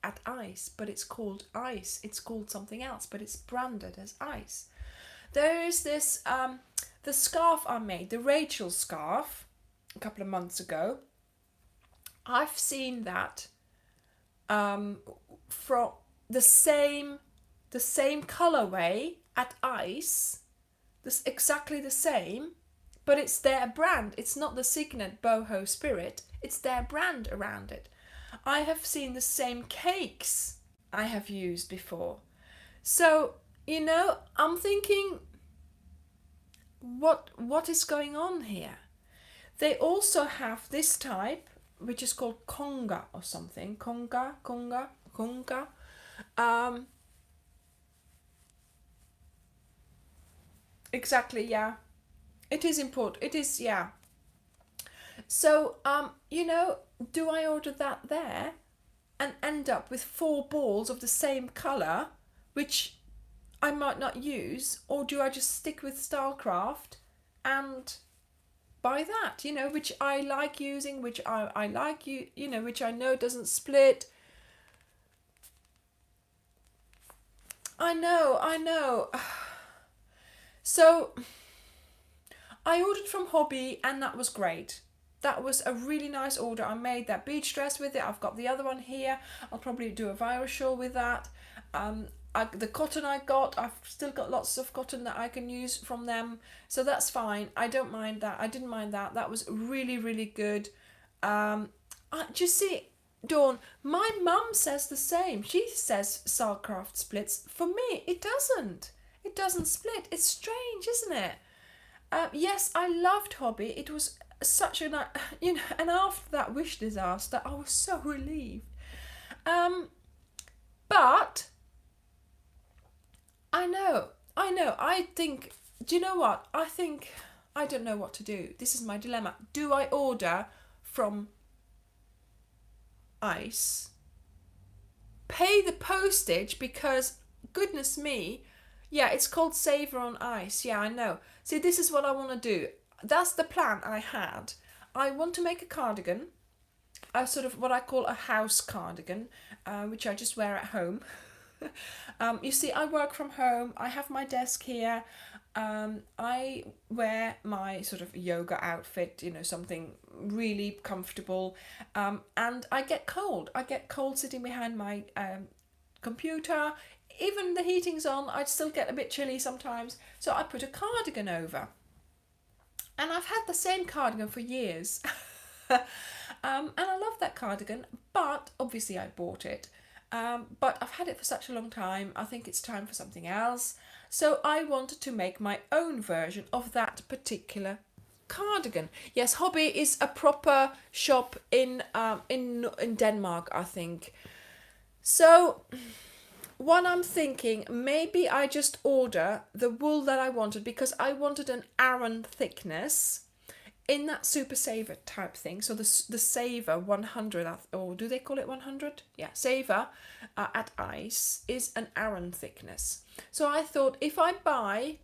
at Ice, but it's called Ice. It's called something else, but it's branded as Ice. There is this, the scarf I made, the Rachel scarf, a couple of months ago. I've seen that from the same colorway at Ice, this exactly the same, but it's their brand. It's not the Signet Boho Spirit. It's their brand around it. I have seen the same cakes I have used before. So, you know, I'm thinking, what is going on here? They also have this type, which is called conga or something. Conga. Exactly, yeah. It is important. It is, yeah. So, you know, do I order that there and end up with 4 balls of the same colour, which I might not use, or do I just stick with Stylecraft and buy that, you know, which I like using, which I like, you know, which I know doesn't split. I know. So I ordered from Hobby and that was great. That was a really nice order. I made that beach dress with it. I've got the other one here. I'll probably do a viral shawl with that. The cotton I got, I've still got lots of cotton that I can use from them. So that's fine. I don't mind that. I didn't mind that. That was really, really good. Just see, Dawn, my mum says the same. She says Stylecraft splits. For me, it doesn't. It doesn't split. It's strange, isn't it? Yes, I loved Hobby. It was such a, you know, and after that Wish disaster, I was so relieved. But I know. I think, do you know what? I don't know what to do. This is my dilemma. Do I order from Ice, pay the postage, because goodness me, yeah, it's called Saver on Ice. Yeah, I know. See, this is what I want to do. That's the plan I had. I want to make a cardigan, a sort of what I call a house cardigan, which I just wear at home. You see, I work from home. I have my desk here. I wear my sort of yoga outfit, you know, something really comfortable. And I get cold. I get cold sitting behind my computer. Even the heating's on, I still get a bit chilly sometimes. So I put a cardigan over. And I've had the same cardigan for years. And I love that cardigan, but obviously I bought it. But I've had it for such a long time, I think it's time for something else. So I wanted to make my own version of that particular cardigan. Yes, Hobby is a proper shop in Denmark, I think. So what I'm thinking, maybe I just order the wool that I wanted, because I wanted an Aran thickness in that Super Saver type thing. So the Saver 100, or do they call it 100? Yeah, Saver at Ice is an Aran thickness. So I thought, if I buy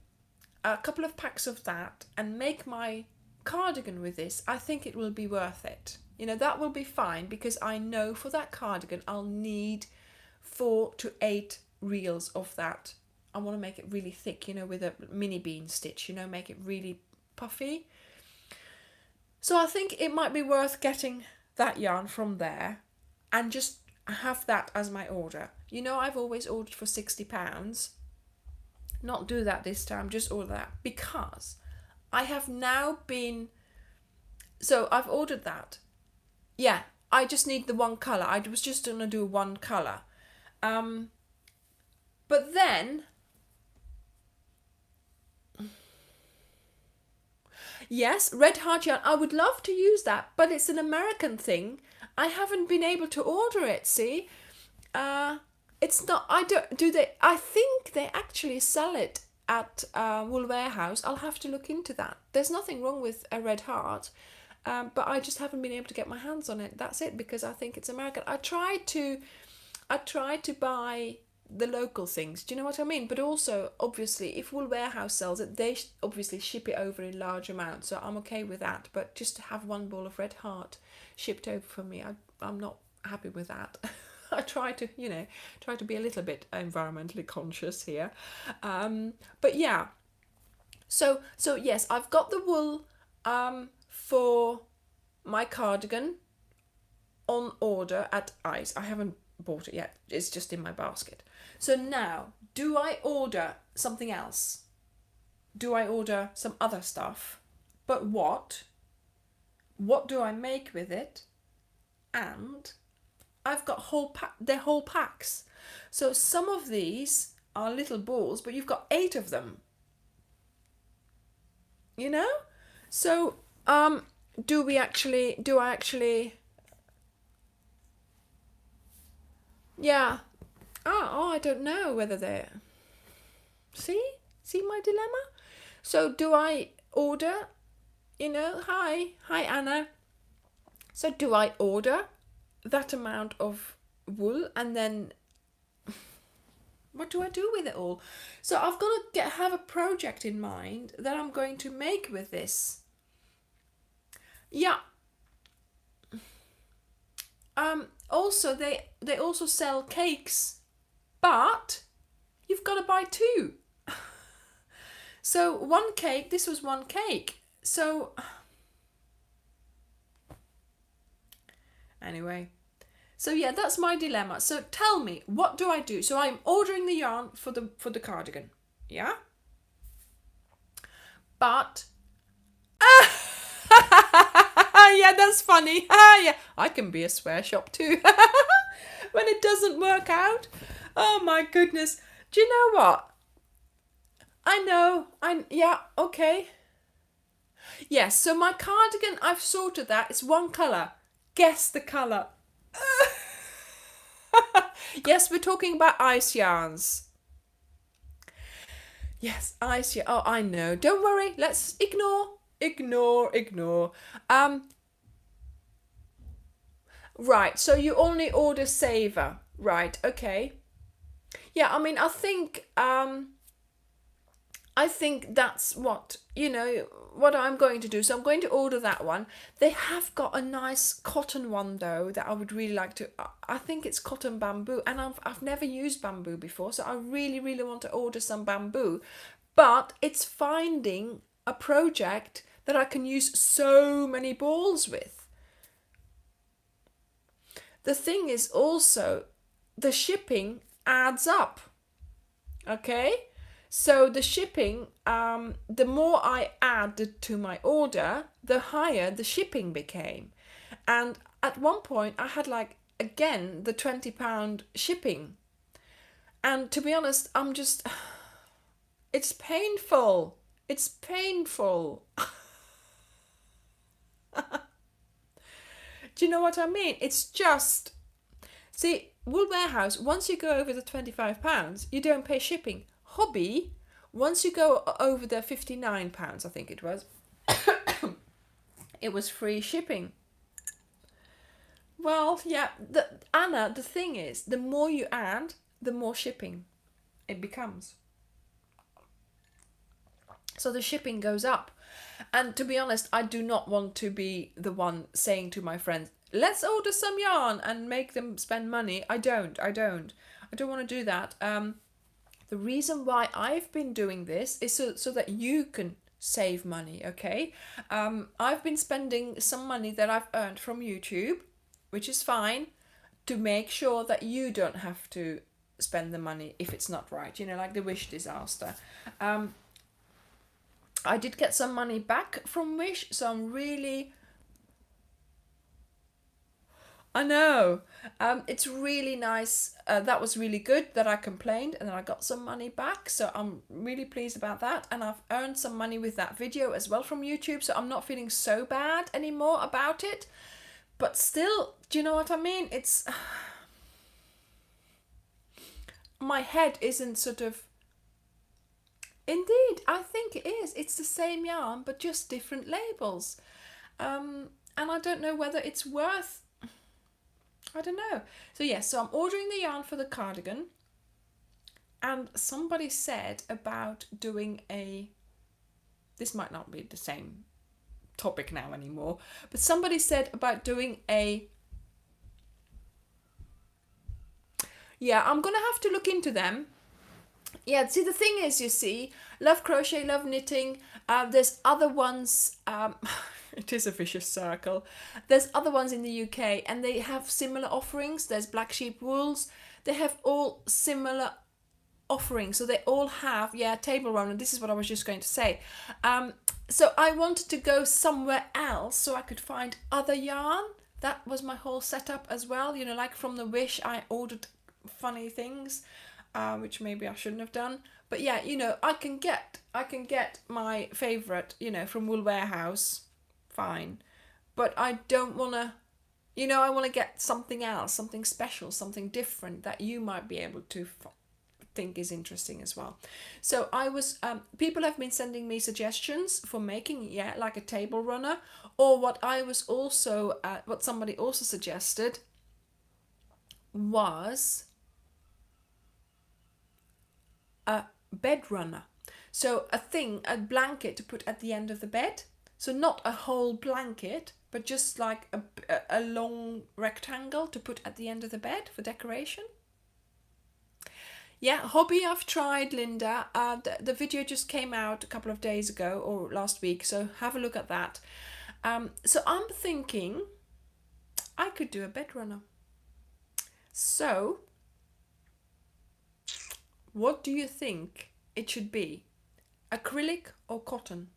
a couple of packs of that and make my cardigan with this, I think it will be worth it. You know, that will be fine, because I know for that cardigan I'll need 4 to 8 reels of that. I want to make it really thick, you know, with a mini bean stitch, you know, make it really puffy. So I think it might be worth getting that yarn from there and just have that as my order. You know, I've always ordered for £60. Not do that this time, just order that, because I have now been... So I've ordered that. Yeah, I just need the one colour. I was just going to do one colour. But then... Yes, Red Heart yarn. I would love to use that, but it's an American thing. I haven't been able to order it, see? It's not... Do they... I think they actually sell it at Wool Warehouse. I'll have to look into that. There's nothing wrong with a Red Heart, but I just haven't been able to get my hands on it. That's it, because I think it's American. I tried to buy the local things, do you know what I mean? But also, obviously, if Wool Warehouse sells it, they obviously ship it over in large amounts, so I'm okay with that. But just to have one ball of Red Heart shipped over for me, I'm not happy with that. I try to be a little bit environmentally conscious here. But yeah, so yes, I've got the wool for my cardigan on order at Ice. I haven't bought it yet, it's just in my basket. So now, do I order something else? Do I order some other stuff? but what do I make with it? And I've got they're whole packs. So some of these are little balls, but you've got 8 of them. You know? So do I actually yeah. Oh, I don't know whether they're see my dilemma. So do I order, hi Anna. So do I order that amount of wool, and then what do I do with it all? So I've got to have a project in mind that I'm going to make with this. Yeah. Also they also sell cakes, but you've got to buy 2. So this was one cake. So anyway, so yeah, that's my dilemma. So tell me, what do I do? So I'm ordering the yarn for the cardigan, yeah? But yeah, that's funny. Yeah, I can be a swear shop too. When it doesn't work out. Oh my goodness. Do you know what? I know. Yeah, okay. Yes, so my cardigan, I've sorted that. It's one colour. Guess the colour. Yes, we're talking about ice yarns. Yes, ice yarn. Oh, I know. Don't worry. Let's ignore. Right, so you only order Saver. Right, okay. Yeah, I mean, I think that's what I'm going to do. So I'm going to order that one. They have got a nice cotton one though that I would really like to. I think it's cotton bamboo, and I've never used bamboo before, so I really want to order some bamboo. But it's finding a project that I can use so many balls with. The thing is also the shipping adds up. Okay? So the shipping, the more I added to my order, the higher the shipping became. And at one point I had again, the £20 shipping. And to be honest, it's painful. It's painful. Do you know what I mean? It's just, see, Wool Warehouse, once you go over the £25, you don't pay shipping. Hobby, once you go over the £59, I think it was, it was free shipping. Well, yeah, Anna, the thing is, the more you add, the more shipping it becomes. So the shipping goes up. And to be honest, I do not want to be the one saying to my friends, let's order some yarn and make them spend money. I don't want to do that. The reason why I've been doing this is so that you can save money, okay? I've been spending some money that I've earned from YouTube, which is fine, to make sure that you don't have to spend the money if it's not right, like the Wish disaster. I did get some money back from Wish, so I'm really... I know. It's really nice. That was really good that I complained and then I got some money back. So I'm really pleased about that. And I've earned some money with that video as well from YouTube. So I'm not feeling so bad anymore about it. But still, do you know what I mean? It's... my head isn't sort of... Indeed, I think it is. It's the same yarn, but just different labels. And I don't know whether it's worth... I don't know. So yes, so I'm ordering the yarn for the cardigan. And somebody said about doing a... This might not be the same topic now anymore. But somebody said about doing a... Yeah, I'm going to have to look into them. Yeah, see, the thing is, you see, love crochet, love knitting. There's other ones. It is a vicious circle. There's other ones in the UK, and they have similar offerings. There's Black Sheep Wools. They have all similar offering. So they all have, yeah, table runner. This is what I was just going to say. So I wanted to go somewhere else so I could find other yarn. That was my whole setup as well. You know, like from the Wish, I ordered funny things, which maybe I shouldn't have done. But yeah, you know, I can get my favourite, you know, from Wool Warehouse, fine. But I don't want to, you know, I want to get something else, something special, something different that you might be able to think is interesting as well. So I was, people have been sending me suggestions for making, yeah, like a table runner, or what I was also, what somebody also suggested was a bed runner. So a blanket to put at the end of the bed. So not a whole blanket, but just like a long rectangle to put at the end of the bed for decoration. Yeah, hobby I've tried, Linda. The video just came out a couple of days ago or last week, so have a look at that. So I'm thinking I could do a bed runner. So what do you think it should be? Acrylic or cotton?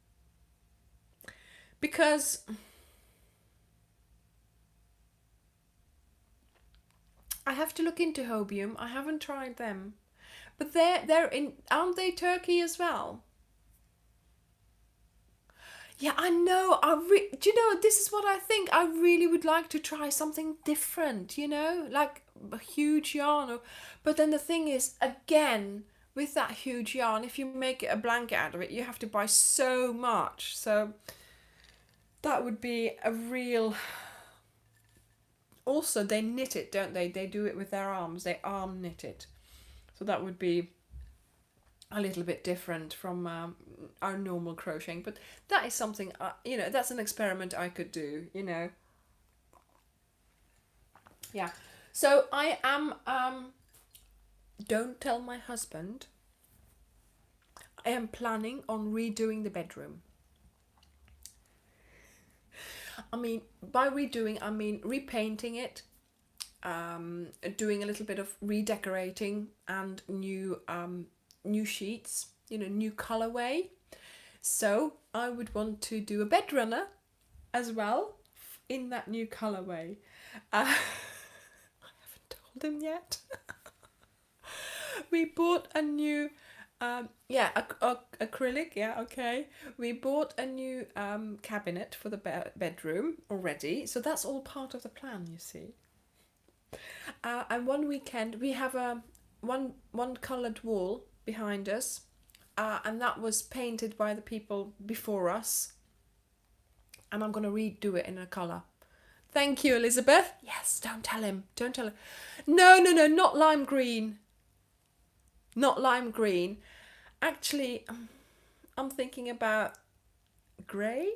Because I have to look into Hobium. I haven't tried them. But they're in, aren't they Turkey as well? Yeah, I know. Do you know, this is what I think. I really would like to try something different, you know, like a huge yarn. But then the thing is, again, with that huge yarn, if you make it a blanket out of it, you have to buy so much. So that would be a real... Also, they knit it, don't they? They do it with their arms. They arm knit it. So that would be a little bit different from our normal crocheting. But that is something, you know, that's an experiment I could do, you know. Yeah. So I am, don't tell my husband, I am planning on redoing the bedroom. I mean, by redoing, I mean repainting it, doing a little bit of redecorating and new sheets, you know, new colorway. So I would want to do a bed runner as well in that new colorway. I haven't told him yet. We bought a new acrylic, yeah, okay. We bought a new cabinet for the bedroom already, so that's all part of the plan, you see. And one weekend we have a one coloured wall behind us, and that was painted by the people before us, and I'm going to redo it in a colour. Thank you, Elizabeth. Yes, don't tell him. No, not lime green. Not lime green. Actually, I'm thinking about grey.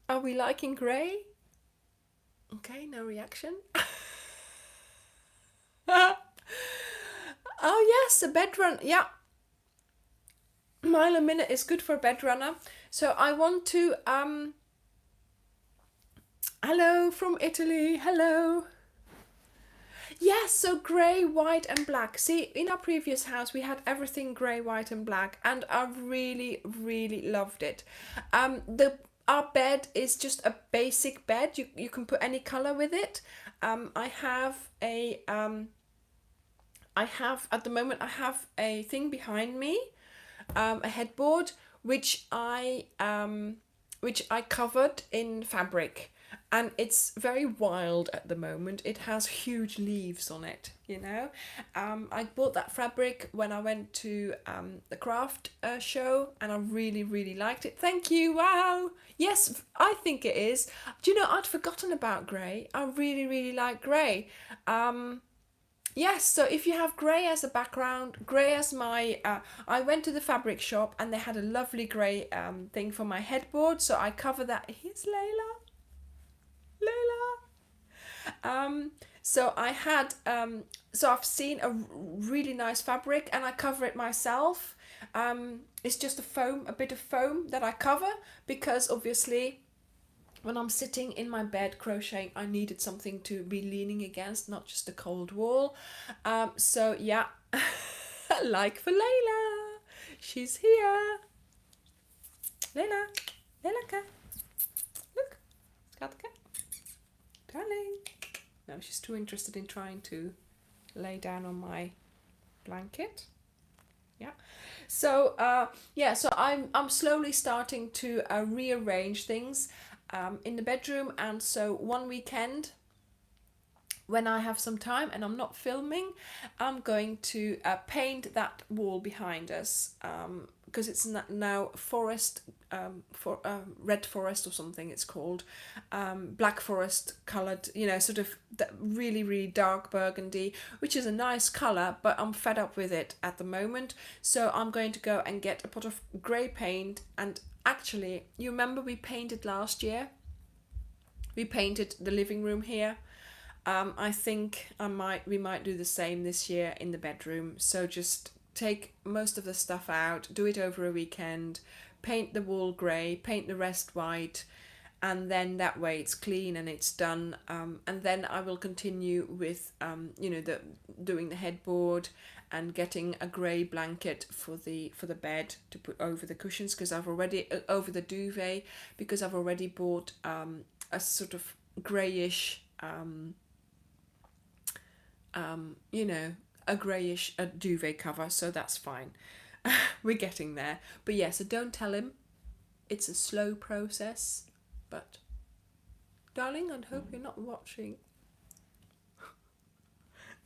Are we liking grey? Okay, no reaction. Oh yes, a bed run. Yeah. Mile a minute is good for a bed runner. So I want to hello from Italy. Hello. Yes, so grey, white and black. See, in our previous house we had everything grey, white and black, and I really, really loved it. Our bed is just a basic bed. You can put any colour with it. I have at the moment I have a thing behind me, a headboard which I covered in fabric. And it's very wild at the moment. It has huge leaves on it, you know. I bought that fabric when I went to the craft show, and I really, really liked it. Thank you. Wow. Yes, I think it is. Do you know, I'd forgotten about grey. I really, really like grey. Yes, so if you have grey as a background, grey as my... I went to the fabric shop and they had a lovely grey thing for my headboard. So I cover that. Here's Layla. So I had so I've seen a really nice fabric and I cover it myself. It's just a bit of foam that I cover, because obviously when I'm sitting in my bed crocheting, I needed something to be leaning against, not just a cold wall. So yeah, like for Layla, she's here. Layla, Layla, look, Skatka, darling. No, she's too interested in trying to lay down on my blanket. Yeah. So so I'm slowly starting to rearrange things in the bedroom, and so one weekend when I have some time and I'm not filming, I'm going to paint that wall behind us, because it's now forest, red forest or something it's called, black forest coloured, sort of really, really dark burgundy, which is a nice colour, but I'm fed up with it at the moment. So I'm going to go and get a pot of grey paint. And actually, you remember we painted last year? We painted the living room here. I think we might do the same this year in the bedroom. So just take most of the stuff out, do it over a weekend, paint the wall grey, paint the rest white, and then that way it's clean and it's done. And then I will continue with doing the headboard and getting a grey blanket for the bed to put over the cushions, because I've already over the duvet, because I've already bought a sort of greyish a greyish duvet cover, so that's fine. We're getting there. But yeah, so don't tell him. It's a slow process. But darling, I hope you're not watching.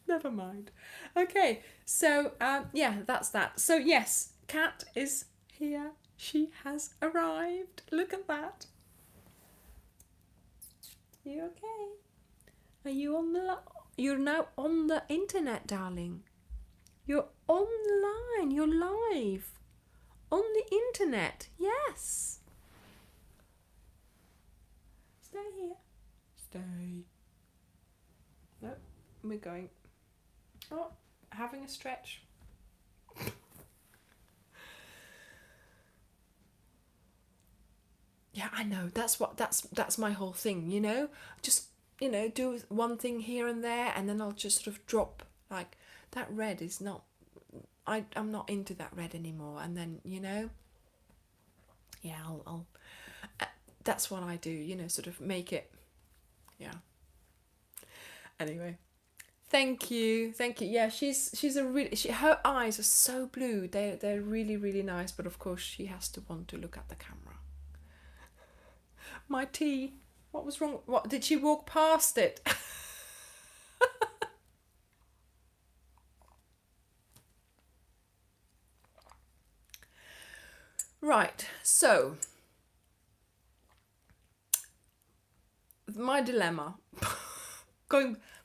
Never mind. Okay, so that's that. So yes, Kat is here. She has arrived. Look at that. You okay? Are you on the You're now on the internet, darling. You're online. You're live. On the internet. Yes. Stay here. Stay. No, we're going. Oh, having a stretch. Yeah, I know. That's my whole thing, Just do one thing here and there, and then I'll just sort of drop, like, that red is not, I'm not into that red anymore, and then, yeah, I'll that's what I do, sort of make it, yeah. Anyway, thank you. Yeah, she's a really, her eyes are so blue, they're really, really nice, but of course she has to want to look at the camera. My tea. What was wrong? What, did she walk past it? Right, so my dilemma.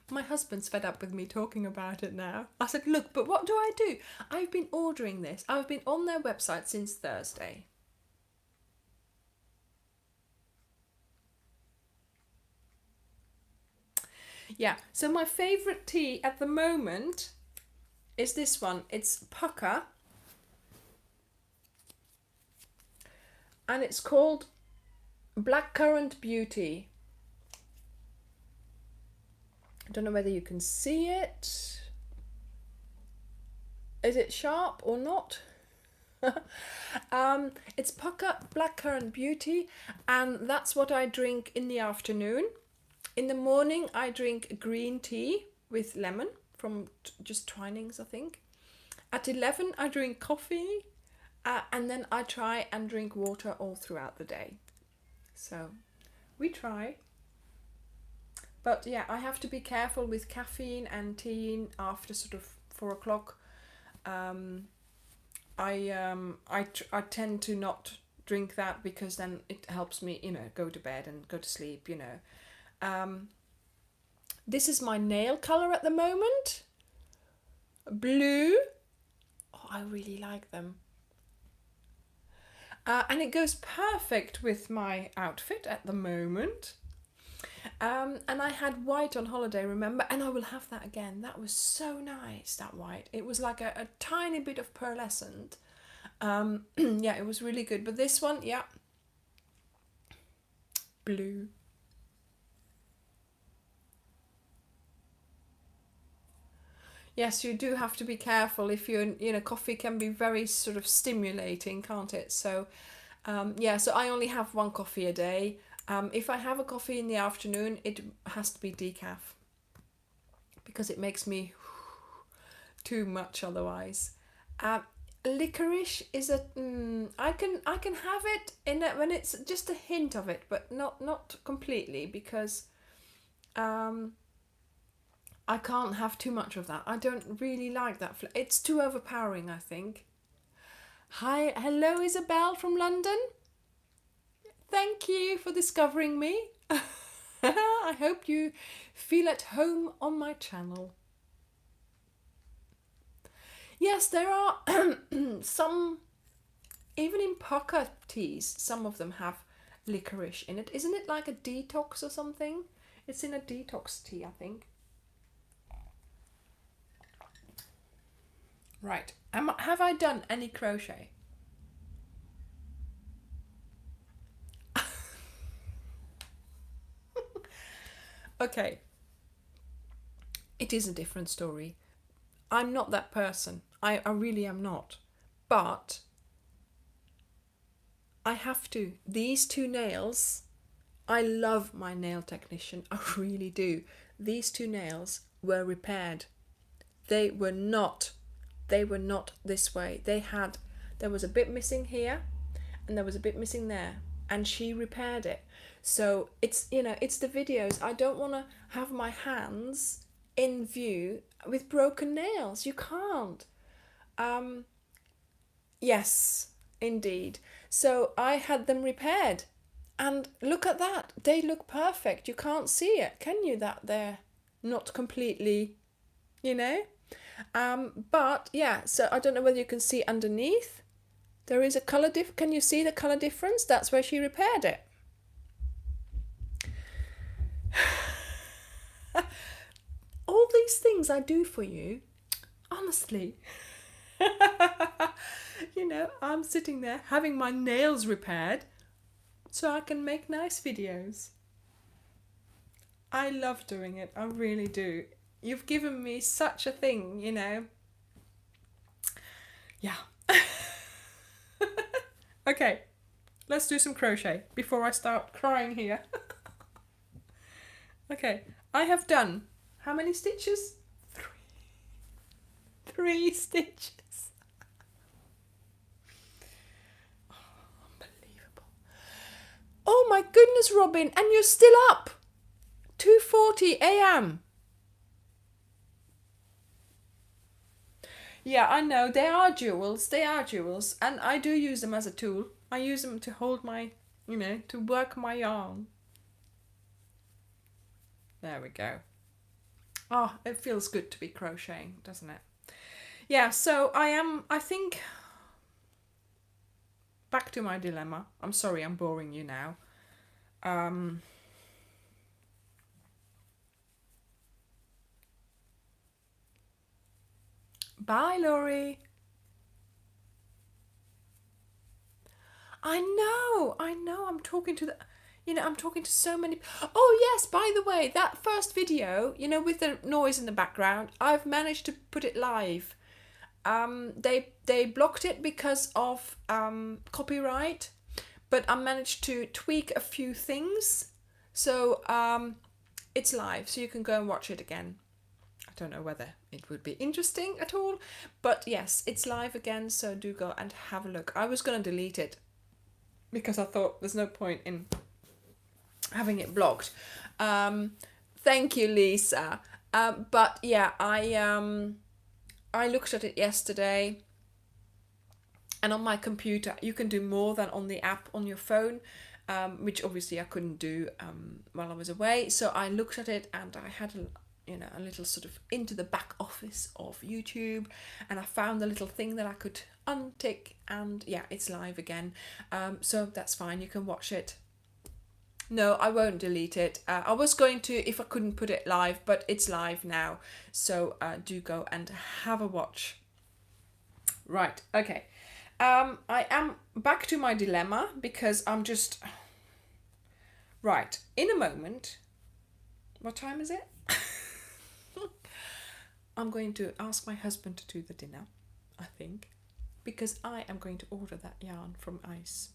My husband's fed up with me talking about it now. I said, look, but what do I do? I've been ordering this. I've been on their website since Thursday. Yeah, so my favourite tea at the moment is this one. It's Pucker. And it's called Blackcurrant Beauty. I don't know whether you can see it. Is it sharp or not? It's Pucker Blackcurrant Beauty, and that's what I drink in the afternoon. In the morning, I drink green tea with lemon from just Twinings, I think. At 11, I drink coffee, and then I try and drink water all throughout the day. So we try. But yeah, I have to be careful with caffeine and tea after sort of 4 o'clock. I tend to not drink that, because then it helps me, go to bed and go to sleep, This is my nail colour at the moment. Blue. Oh, I really like them. And it goes perfect with my outfit at the moment. And I had white on holiday, remember? And I will have that again. That was so nice, that white. It was like a tiny bit of pearlescent. Yeah, it was really good. But this one, yeah. blue. Yes, you do have to be careful if coffee can be very sort of stimulating, can't it? So, yeah, so I only have one coffee a day. If I have a coffee in the afternoon, it has to be decaf because it makes me too much otherwise. Licorice is I can have it when it's just a hint of it, but not completely because I can't have too much of that. I don't really like that. It's too overpowering, I think. Hello Isabel from London. Thank you for discovering me. I hope you feel at home on my channel. Yes, there are some, even in pocket teas, some of them have licorice in it. Isn't it like a detox or something? It's in a detox tea, I think. Right. Have I done any crochet? Okay. It is a different story. I'm not that person. I really am not. But I have to. These two nails, I love my nail technician. I really do. These two nails were repaired. They were not this way. There was a bit missing here and there was a bit missing there, and she repaired it. So it's it's the videos. I don't want to have my hands in view with broken nails. You can't. Yes, indeed. So I had them repaired, and look at that. They look perfect. You can't see it, can you? That they're not completely, But yeah, so I don't know whether you can see underneath. There is a colour Can you see the colour difference? That's where she repaired it. All these things I do for you, honestly. I'm sitting there having my nails repaired so I can make nice videos. I love doing it. I really do. You've given me such a thing, Yeah. Okay, let's do some crochet before I start crying here. Okay, I have done how many stitches? 3 stitches. Oh, unbelievable. Oh my goodness, Robin, and you're still up. 2:40 a.m. Yeah, I know, they are jewels, and I do use them as a tool. I use them to hold my, to work my yarn. There we go. Oh, it feels good to be crocheting, doesn't it? Yeah, so I think, back to my dilemma. I'm sorry, I'm boring you now. Bye, Laurie. I know, I'm talking to I'm talking to so many. Oh yes, by the way, that first video, with the noise in the background, I've managed to put it live. They blocked it because of copyright, but I managed to tweak a few things. So it's live, so you can go and watch it again. I don't know whether it would be interesting at all, but yes, it's live again, so do go and have a look. I was going to delete it because I thought there's no point in having it blocked. Thank you, Lisa. But yeah, I looked at it yesterday, and on my computer you can do more than on the app on your phone, which obviously I couldn't do while I was away. So I looked at it, and I had a little sort of into the back office of YouTube, and I found a little thing that I could untick, and yeah, it's live again. So that's fine, you can watch it. No, I won't delete it. I was going to if I couldn't put it live, but it's live now, so do go and have a watch. Right, okay. I am back to my dilemma because I'm just Right, in a moment, what time is it? I'm going to ask my husband to do the dinner, I think, because I am going to order that yarn from Ice.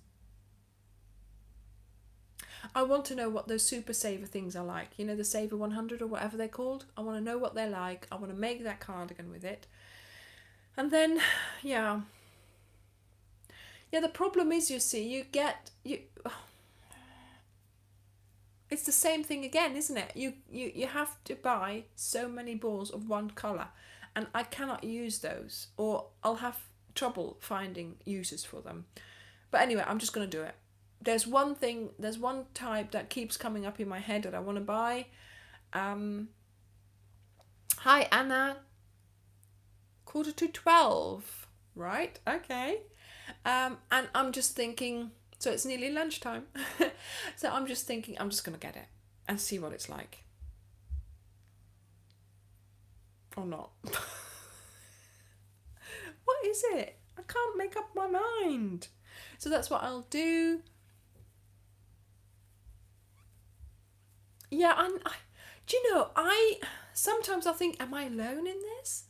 I want to know what those super saver things are like. You know, the Saver 100 or whatever they're called. I want to know what they're like. I want to make that cardigan with it. And then, yeah. Yeah, the problem is, you see, it's the same thing again, isn't it? You have to buy so many balls of one colour, and I cannot use those, or I'll have trouble finding uses for them. But anyway, I'm just going to do it. There's one type that keeps coming up in my head that I want to buy. Hi, Anna. 11:45. Right, okay. And I'm just thinking, so it's nearly lunchtime. So I'm just thinking, I'm just going to get it and see what it's like. Or not. What is it? I can't make up my mind. So that's what I'll do. Yeah, do you know, sometimes I think, am I alone in this?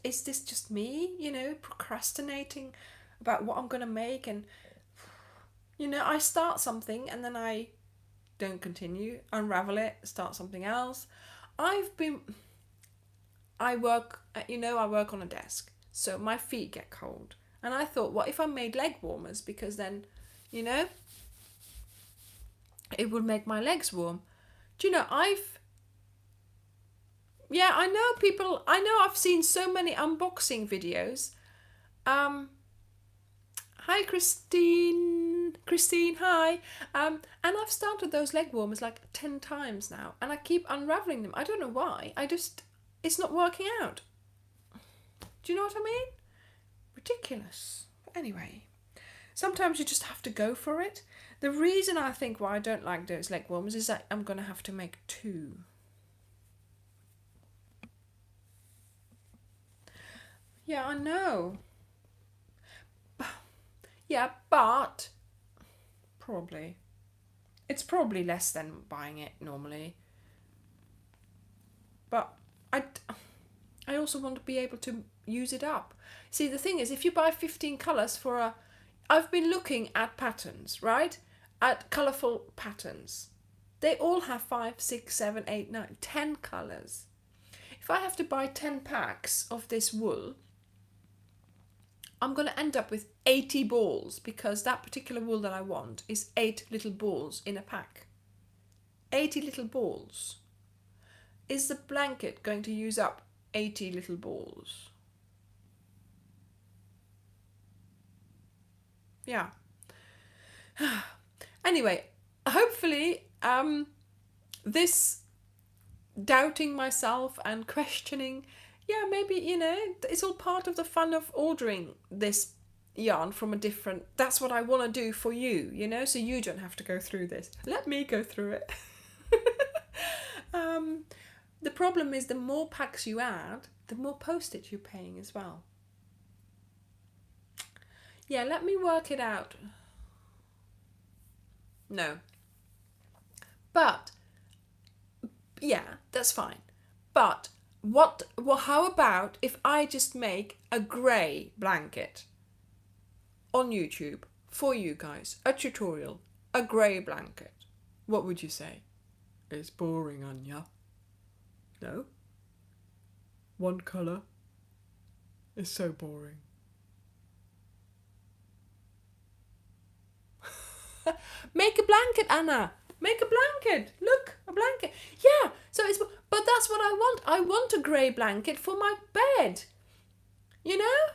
Is this just me, you know, procrastinating about what I'm going to make? And, you know, I start something and then I don't continue, unravel it, start something else. I work on a desk, so my feet get cold. And I thought, what if I made leg warmers? Because then, you know, it would make my legs warm. Do you know, I know I've seen so many unboxing videos. Hi Christine, hi. And I've started those leg warmers like 10 times now, and I keep unraveling them. I don't know why. It's not working out. Do you know what I mean? Ridiculous. But anyway, sometimes you just have to go for it. The reason I think why I don't like those leg warmers is that I'm going to have to make 2. Yeah, I know. Yeah, but probably. It's probably less than buying it normally. But I also want to be able to use it up. See, the thing is, if you buy 15 colours I've been looking at patterns, right? At colourful patterns. They all have 5, 6, 7, 8, 9, 10 colours. If I have to buy 10 packs of this wool, I'm going to end up with 80 balls, because that particular wool that I want is 8 little balls in a pack. 80 little balls. Is the blanket going to use up 80 little balls? Yeah. Anyway, hopefully this doubting myself and questioning, yeah, maybe, you know, it's all part of the fun of ordering this yarn from a different, that's what I want to do for you, you know, so you don't have to go through this. Let me go through it. The problem is, the more packs you add, the more postage you're paying as well. Yeah, let me work it out. No. But, yeah, that's fine. But how about if I just make a grey blanket on YouTube for you guys? A tutorial, a grey blanket. What would you say? It's boring, Anya. No? One colour is so boring. Make a blanket, Anna. Make a blanket. Look, a blanket. Yeah, but that's what I want. I want a grey blanket for my bed. You know?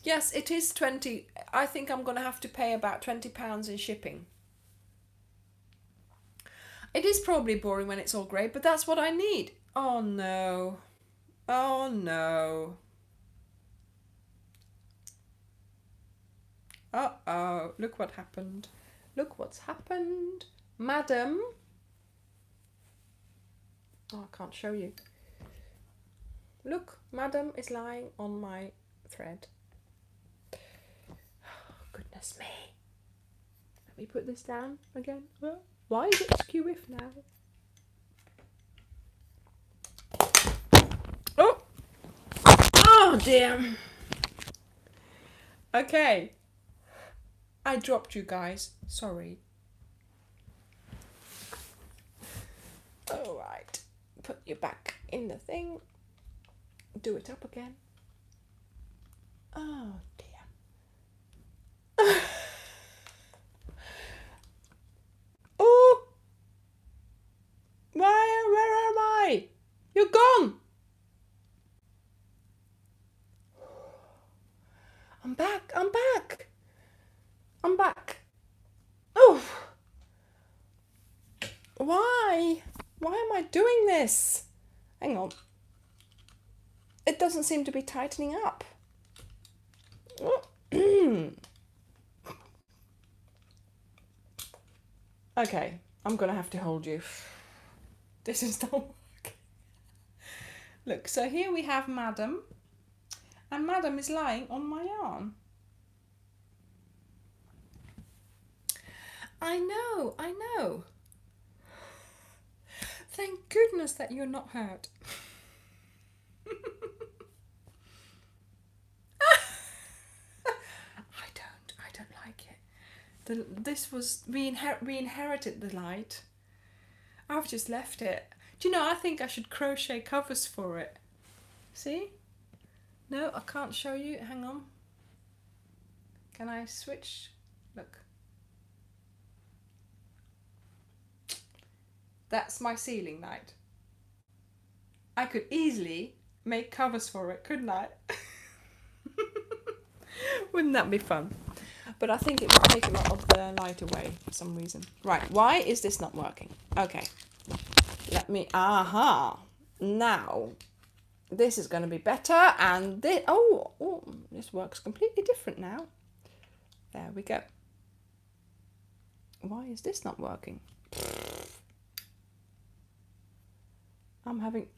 Yes, it is 20. I think I'm going to have to pay about £20 in shipping. It is probably boring when it's all grey, but that's what I need. Oh no. Oh no. Uh-oh, look what happened. Look what's happened. Madam. Oh, I can't show you. Look, Madam is lying on my thread. Oh, goodness me. Let me put this down again. Why is it skew if now? Oh! Oh dear. Okay. I dropped you guys. Sorry. Alright. Put you back in the thing. Do it up again. Oh dear. Oh! Where am I? You're gone! I'm back. Oh! Why? Why am I doing this? Hang on. It doesn't seem to be tightening up. Okay, I'm gonna have to hold you. This is not working. Look, so here we have Madam, and Madam is lying on my yarn. I know. Thank goodness that you're not hurt. I don't like it. This was, we inherited the light. I've just left it. Do you know, I think I should crochet covers for it. See? No, I can't show you. Hang on. Can I switch? Look. That's my ceiling light. I could easily make covers for it, couldn't I? Wouldn't that be fun? But I think it would take a lot of the light away for some reason. Right, why is this not working? Okay, let me, now, this is going to be better, and this, this works completely different now. There we go. Why is this not working? I'm having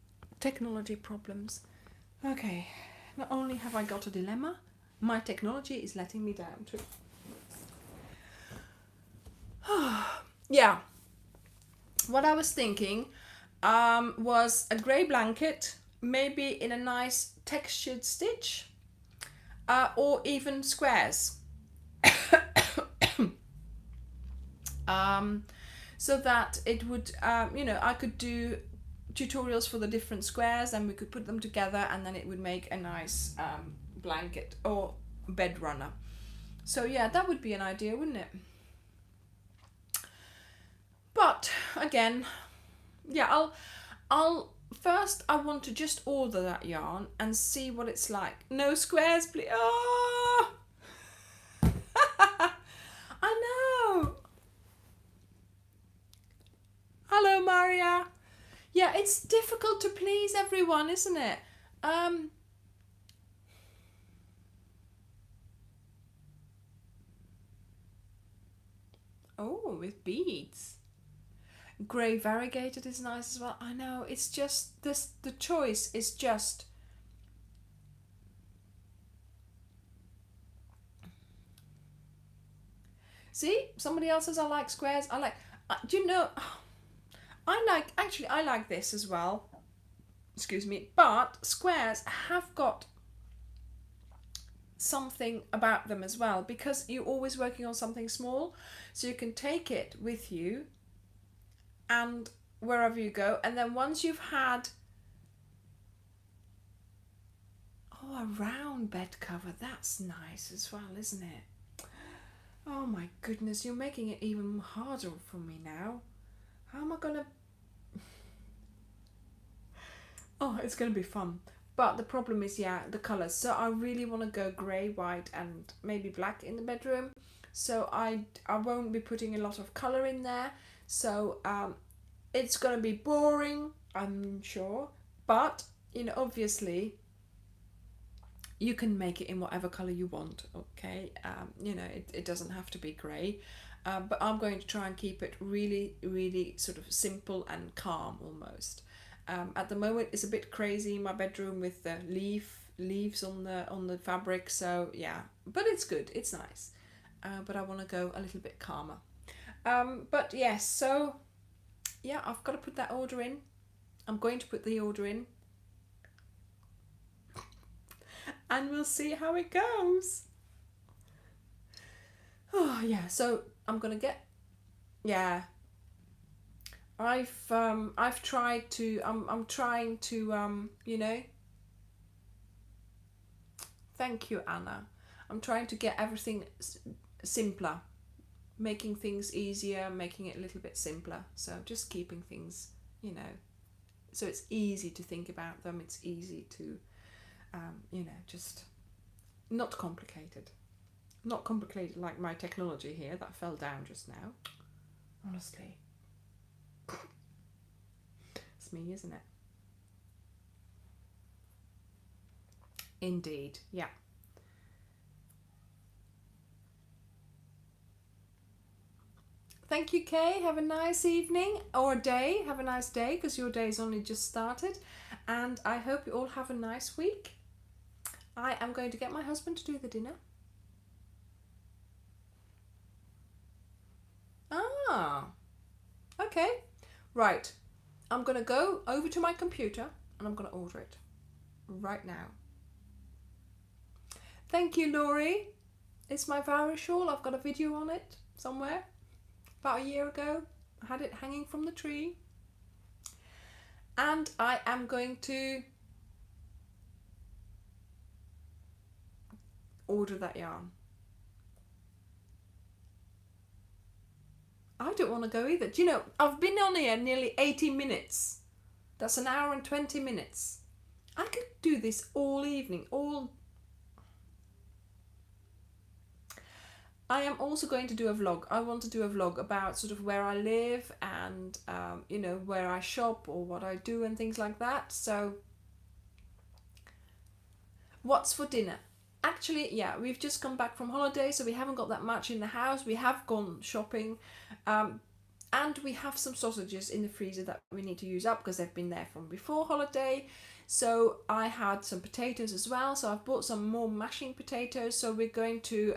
technology problems. Okay, not only have I got a dilemma, my technology is letting me down too. Yeah, what I was thinking was a grey blanket, maybe in a nice textured stitch, or even squares. So that it would, I could do tutorials for the different squares, and we could put them together, and then it would make a nice blanket or bed runner. So yeah, that would be an idea, wouldn't it? But again, yeah, I'll first, I want to just order that yarn and see what it's like. No squares, please. Oh! I know. Hello, Maria. Yeah, it's difficult to please everyone, isn't it? Oh, with beads. Grey variegated is nice as well. I know, it's just this, the choice is just see, somebody else says I like squares. I like, do you know, I like this as well. Excuse me, but squares have got something about them as well, because you're always working on something small, so you can take it with you and wherever you go, and then once you've had a round bed cover, that's nice as well, isn't it? Oh my goodness, you're making it even harder for me now. How am I gonna it's gonna be fun. But the problem is, yeah, the colours. So I really want to go grey, white and maybe black in the bedroom. So I won't be putting a lot of colour in there. So it's going to be boring, I'm sure. But, obviously, you can make it in whatever colour you want, okay? It doesn't have to be grey. But I'm going to try and keep it really, really sort of simple and calm almost. At the moment it's a bit crazy in my bedroom with the leaf leaves on the fabric. So yeah, but it's good, it's nice. But I want to go a little bit calmer. But yes, so yeah, I've got to put that order in. I'm going to put the order in, and we'll see how it goes. Oh yeah, so I'm gonna get, yeah. I've tried to. I'm trying to you know. Thank you, Anna. I'm trying to get everything simpler, making things easier, making it a little bit simpler. So just keeping things, you know, so it's easy to think about them. It's easy to, you know, just not complicated. Not complicated like my technology here that fell down just now. Honestly. It's me, isn't it? Indeed, yeah. Thank you, Kay. Have a nice evening or day. Have a nice day because your day's only just started. And I hope you all have a nice week. I am going to get my husband to do the dinner. Ah, okay. Right. I'm going to go over to my computer and I'm going to order it right now. Thank you, Laurie. It's my Vara shawl. I've got a video on it somewhere. About a year ago. I had it hanging from the tree. And I am going to order that yarn. I don't want to go either. Do you know, I've been on here nearly 80 minutes. That's an hour and 20 minutes. I could do this all evening, I am also going to do a vlog. I want to do a vlog about sort of where I live and, you know, where I shop or what I do and things like that. So, what's for dinner? Actually, yeah, we've just come back from holiday, so we haven't got that much in the house. We have gone shopping, and we have some sausages in the freezer that we need to use up because they've been there from before holiday. So I had some potatoes as well, so I've bought some more mashing potatoes. So we're going to,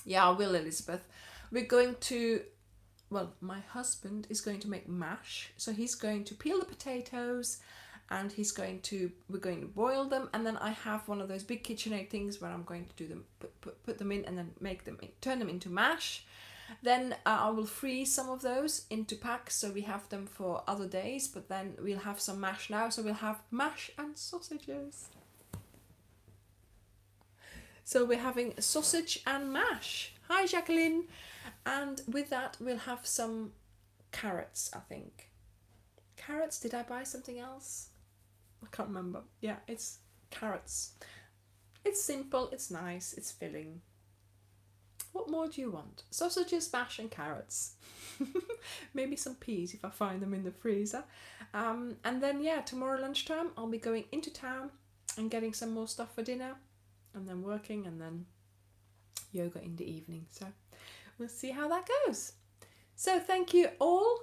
yeah, I will, Elizabeth. We're going to, well, my husband is going to make mash. So he's going to peel the potatoes and we're going to boil them. And then I have one of those big KitchenAid things where I'm going to do them, put them in and then turn them into mash. Then I will freeze some of those into packs so we have them for other days, but then we'll have some mash now. So we'll have mash and sausages. So we're having sausage and mash. Hi, Jacqueline. And with that, we'll have some carrots, I think. Carrots? Did I buy something else? I can't remember. Yeah, it's carrots. It's simple, it's nice, it's filling. What more do you want? Sausages, mash and carrots. Maybe some peas if I find them in the freezer. And then, yeah, tomorrow lunchtime, I'll be going into town and getting some more stuff for dinner. And then working and then yoga in the evening. So we'll see how that goes. So thank you all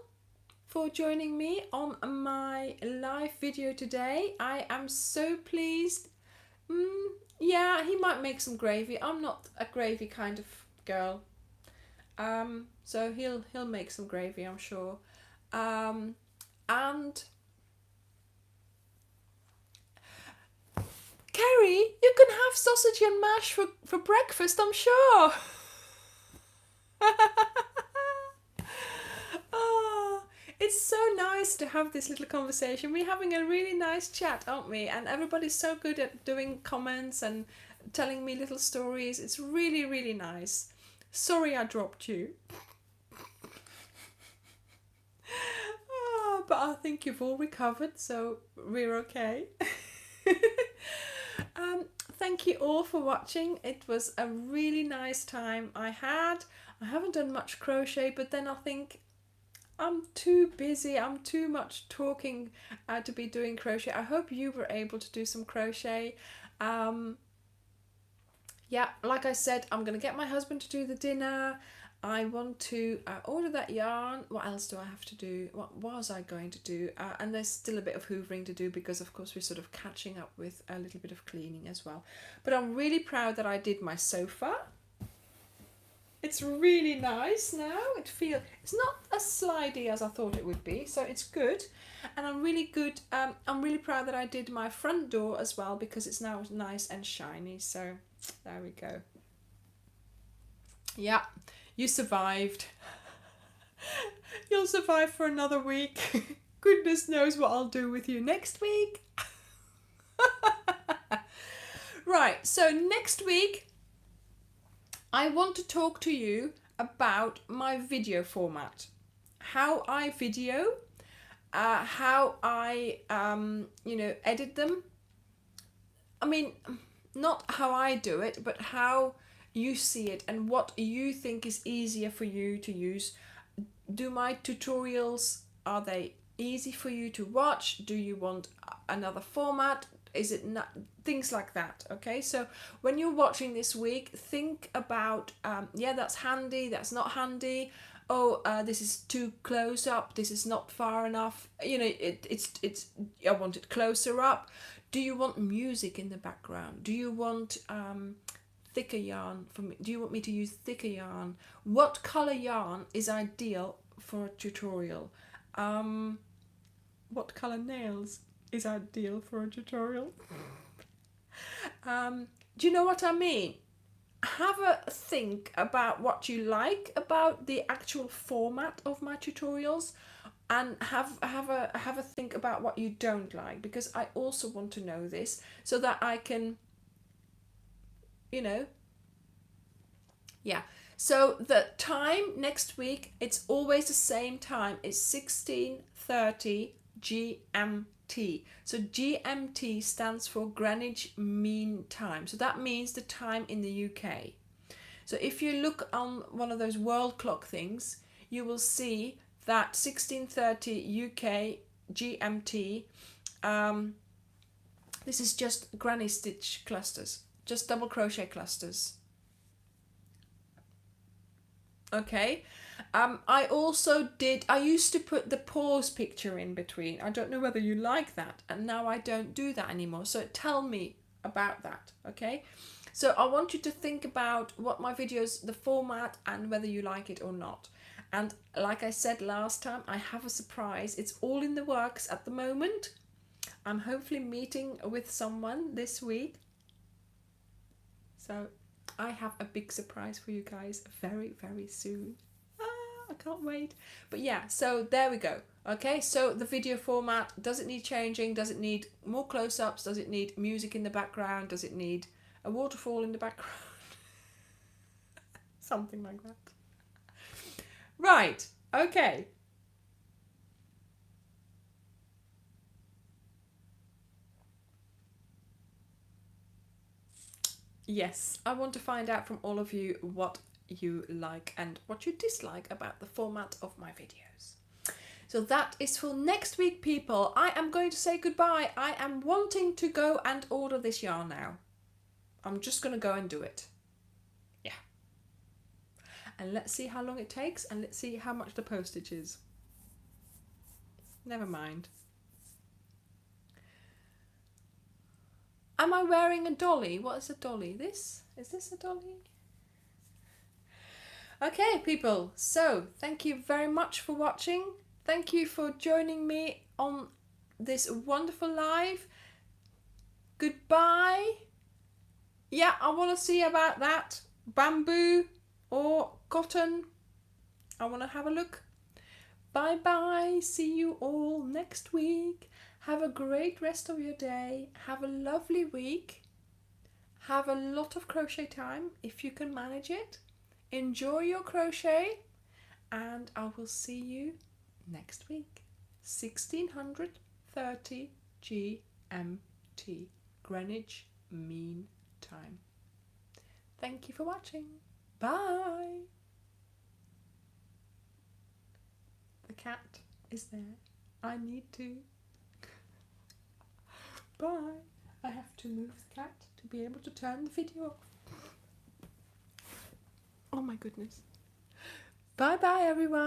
for joining me on my live video today. I am so pleased. Yeah, he might make some gravy. I'm not a gravy kind of girl. So he'll make some gravy, I'm sure. And Kerry, you can have sausage and mash for breakfast, I'm sure. Oh, it's so nice to have this little conversation. We're having a really nice chat, aren't we? And everybody's so good at doing comments and telling me little stories. It's really, really nice. Sorry I dropped you. Oh, but I think you've all recovered, so we're okay. Thank you all for watching. It was a really nice time I had. I haven't done much crochet, but then I think I'm too busy. I'm too much talking to be doing crochet. I hope you were able to do some crochet. Yeah, like I said, I'm going to get my husband to do the dinner. I want to order that yarn. What else do I have to do? What was I going to do? And there's still a bit of hoovering to do because of course we're sort of catching up with a little bit of cleaning as well. But I'm really proud that I did my sofa. It's really nice now. It's not as slidey as I thought it would be, so it's good. And I'm really proud that I did my front door as well because it's now nice and shiny. So there we go. Yeah, you survived. You'll survive for another week. Goodness knows what I'll do with you next week. Right, so next week I want to talk to you about my video format, how I video, how I edit them. I mean, not how I do it, but how you see it and what you think is easier for you to use. Do my tutorials, are they easy for you to watch? Do you want another format? Is it not? Things like that. Okay, so when you're watching this week, think about yeah, that's handy, that's not handy. Oh, this is too close up, this is not far enough, you know, it's I want it closer up. Do you want music in the background? Do you want thicker yarn from me? Do you want me to use thicker yarn? What color yarn is ideal for a tutorial? What color nails is ideal for a tutorial? Do you know what I mean? Have a think about what you like about the actual format of my tutorials, and have a think about what you don't like, because I also want to know this so that I can, you know. Yeah, so the time next week, it's always the same time. It's 16:30 GMT. So GMT stands for Greenwich Mean Time. So that means the time in the UK. So if you look on one of those world clock things, you will see that 16:30 UK GMT, this is just granny stitch clusters, just double crochet clusters. Okay, I used to put the pause picture in between. I don't know whether you like that, and now I don't do that anymore, so tell me about that. Okay, so I want you to think about what my videos, the format, and whether you like it or not. And like I said last time, I have a surprise. It's all in the works at the moment. I'm hopefully meeting with someone this week, so I have a big surprise for you guys very, very soon. I can't wait. But yeah, so there we go. Okay, so the video format, does it need changing? Does it need more close-ups? Does it need music in the background? Does it need a waterfall in the background? Something like that. Right, okay. Yes, I want to find out from all of you what you like and what you dislike about the format of my videos. So that is for next week, people. I am going to say goodbye. I am wanting to go and order this yarn now. I'm just going to go and do it. Yeah. And let's see how long it takes, and let's see how much the postage is. Never mind. Am I wearing a dolly? What is a dolly? Is this a dolly? Okay, people. So, thank you very much for watching. Thank you for joining me on this wonderful live. Goodbye. Yeah, I want to see about that. Bamboo or cotton. I want to have a look. Bye bye. See you all next week. Have a great rest of your day. Have a lovely week. Have a lot of crochet time if you can manage it. Enjoy your crochet, and I will see you next week. 16:30 GMT, Greenwich Mean Time. Thank you for watching. Bye. The cat is there. I need to. Bye. I have to move the cat to be able to turn the video off. Oh my goodness. Bye bye, everyone.